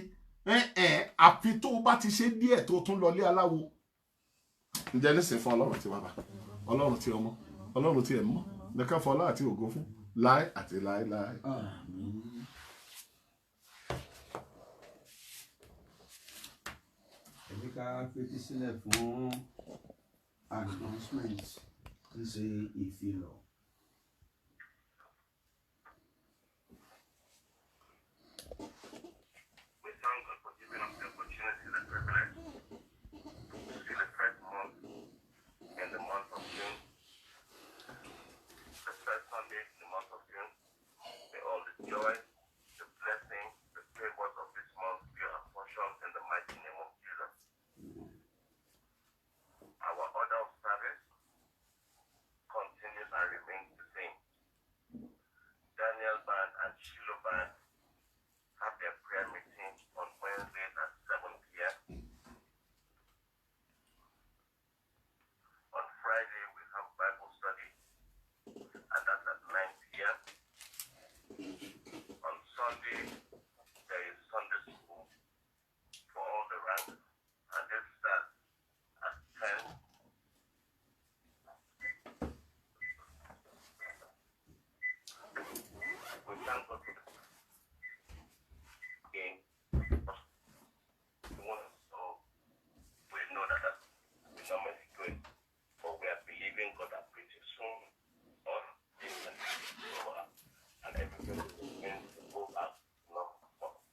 Àfi tó o bá ti ṣe díẹ̀ tó tún lọlé aláwo. Ǹjẹ́ nísìnyí fún Ọlọ́run tí bàbá, Ọlọ́run tí ọmọ, Ọlọ́run tí ẹ̀mọ́, nìkan fọlá àti ògo fún láé àti láéláé. Ẹ jẹ́ ká fetí sílẹ̀ fún announcement tí ń ṣe ìfilọ̀. We thank God for giving us the opportunity and privilege to see the first month in the month of June. The first Sunday in the month of June. May all the joy, the blessing, the favors of this month be our portion in the mighty name of Jesus. Our order of service continues and remains the same. Daniel Band and Shiloh Band have their prayer meeting on Wednesdays at 7 p.m. On Friday, we have Bible study, and that's at 9 p.m. On Sunday, there is Sunday school for all the ranks, and this starts at 10. We thank God for the game. So we know that we normally do it, but we are believing God that pretty soon all things will be over and everything will begin to go back to normal.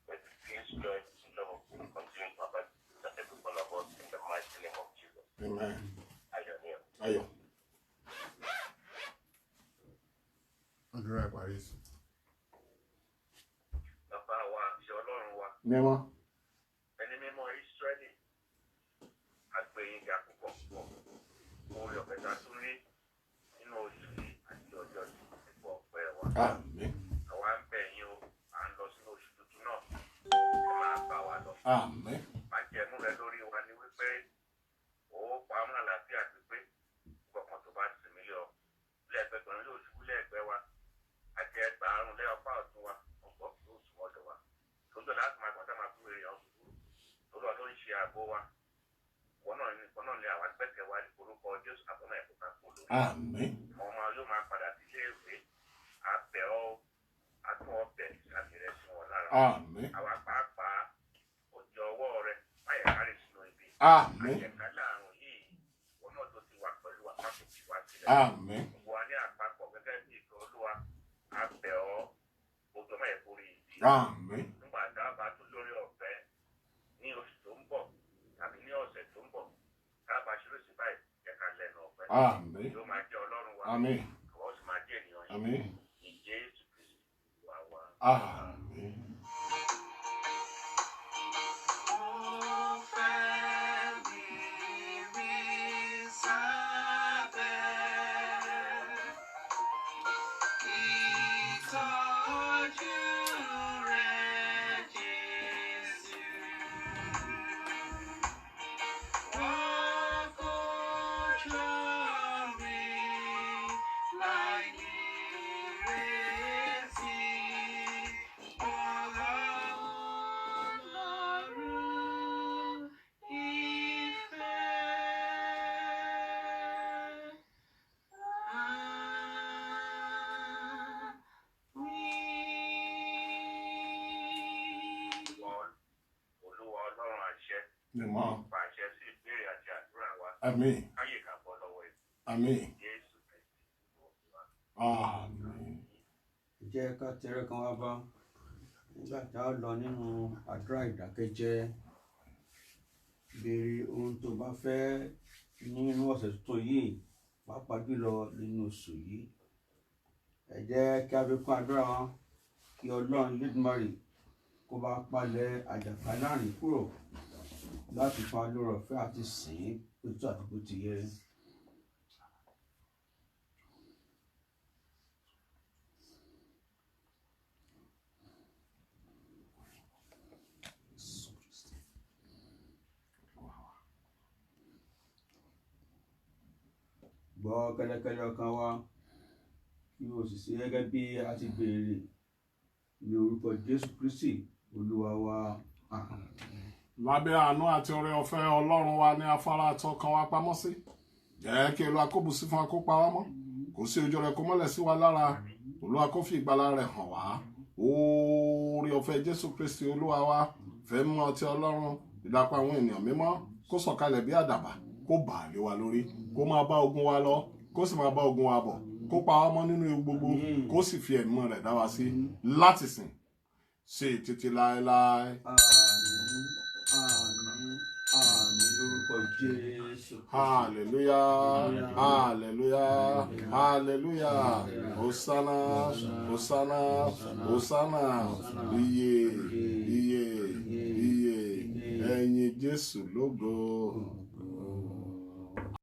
With the peace, joy, and love of God continue to abide with every one of us in the mighty name of Jesus. Amen. Amen. Ayọ̀. Àdúrà ìparí sí. Bàbá wa àti Ọlọ́run wa, Mímọ́. ẹni mímọ́ Ísírẹ́lì, àgbẹ̀yìngà púpọ̀ púpọ̀, oore ọ̀fẹ́ ta tún rí nínú oṣù yìí àti ọjọ́ yìí nípa ọ̀pẹ́ wa. Àmín. Àwa ń bẹ̀ yín o, à ń lọ sínú oṣù tuntun náà, ẹ máa bá wa lọ. Àmín. Májẹ̀mú rẹ lórí wa ni wípé ó pa ọmọ àlàáfíà pípé gbọ̀ngàn tó bá sinmi lé ọ. Lẹ́ẹ̀gbẹ̀gbọ̀n yóò ṣubú lẹ́ẹ̀gbẹ́ wa, àti ẹgbàárùn lẹ́ọ̀pá ọ̀tún wa, ọ̀pọ̀ yóò sùn ọ̀dọ̀ wa. Lójó láti máa gbọ́dọ̀ máa fún èèyàn ṣubú. Olúwa ló ń ṣe ààbò wa. Wọ́n náà ní àwa gbẹ́kẹ̀ wa ní orúkọ Jésù àbọ̀nà ẹ̀kọ́ ká kó lórí. Àmín. Àwọn ọmọ yóò máa padà sí ilé ìwé. Àbẹ̀ ọ́, àtún ọbẹ̀ ìsàmì rẹ̀ sí wọn lára. Àmín. Àwa pàápàá òjò ọwọ́ rẹ̀ báyẹ̀ kárí sínú ibi. Àmín. Àjẹkálẹ̀ àrùn yìí, wọn náà tó ti wà pẹ̀lú wa ká kò fi wá sílẹ̀. Àmín. Gbogbo wa ní àpapọ̀ gẹ́gẹ́ bí ìtọ́ Olúwa, àbẹ̀ ọ́, gbogbo ọmọ ẹ̀kọ́ rí ibi. Àmín. Nígbà tá a bá tún lórí ọ̀fẹ́ ní oṣù tó ń bọ̀ tàbí ní ọ̀sẹ̀ tó ń bọ̀, tá a bá ṣeré sí báyìí, jẹ́ ká lẹ́nu ọ̀fẹ́. Àmín. Yóò máa jẹ́ Ọlọ́run wa. Àmín. Àwọn sì máa jẹ́ ènìyàn yìí. Àmín. Ní Jésù Kristi wà wá. Àmín. Olúwa Ọlọ́run àṣẹ, Mímọ́. pàṣẹ sí ìbéèrè àti àdúrà wa. Àmín. Káyè ká bọ́ lọ́wọ́ ẹ̀. Àmín. Jésù Kristi Olúwa. Àmín. Ẹ jẹ́ ká tẹrẹ kan wá bá nígbà tá a lọ nínú àdúrà ìdákẹ́jẹ́. Béèrè ohun tó bá fẹ́ nínú ọ̀sẹ̀ tuntun yìí, pàápàá jùlọ nínú oṣù yìí. Ẹ jẹ́ kí a fi kún àdúrà wọn kí Ọlọ́run Olódùmarè kó bá palẹ̀ àjàkálẹ̀ àrùn kúrò láti fa lórí ọ̀fẹ́ àti sìn ín bó tó àti bó ti yẹ. gbọ́ kẹ́lẹ́kẹ́lẹ́ ọkàn wa kí o sì ṣe gẹ́gẹ́ bí a ti béèrè ní orúkọ Jésù Kristi Olúwa wa. Àmín. Lábẹ́ àánú àti oore ọ̀fẹ́ Ọlọ́run wa ní afárá àtọkàn wa pamọ́ sí. Jẹ́ kí Olúwa kó bùsí fún wa kó pa wá mọ́. Kó sí ojú rẹ̀ kó mọ́lẹ̀ sí wa lára. Olúwa kó fi ìgbàlà rẹ̀ hàn wá. Oore ọ̀fẹ́ Jésù Kristi Olúwa wa. Fẹ́ mú ọtí Ọlọ́run ìdàpọ̀ àwọn ènìyàn mímọ́ kó sọ̀kalẹ̀ bí àdàbà kó bà lé wa lórí kó máa bá ogun wa lọ kó sì máa bá ogun wa bọ̀ kó pa wá mọ́ nínú ewu gbogbo kó sì fi ẹ̀mí rẹ̀ dá wa sí láti sìn sí títí láéláé. Àmín. Àmín. Àmín lórúkọ Jésù. Hallelujah, hallelujah, hallelujah. Hosanna, Hosanna, Hosanna. Iye, iye, iye. Ẹ̀yin Jésù lógo.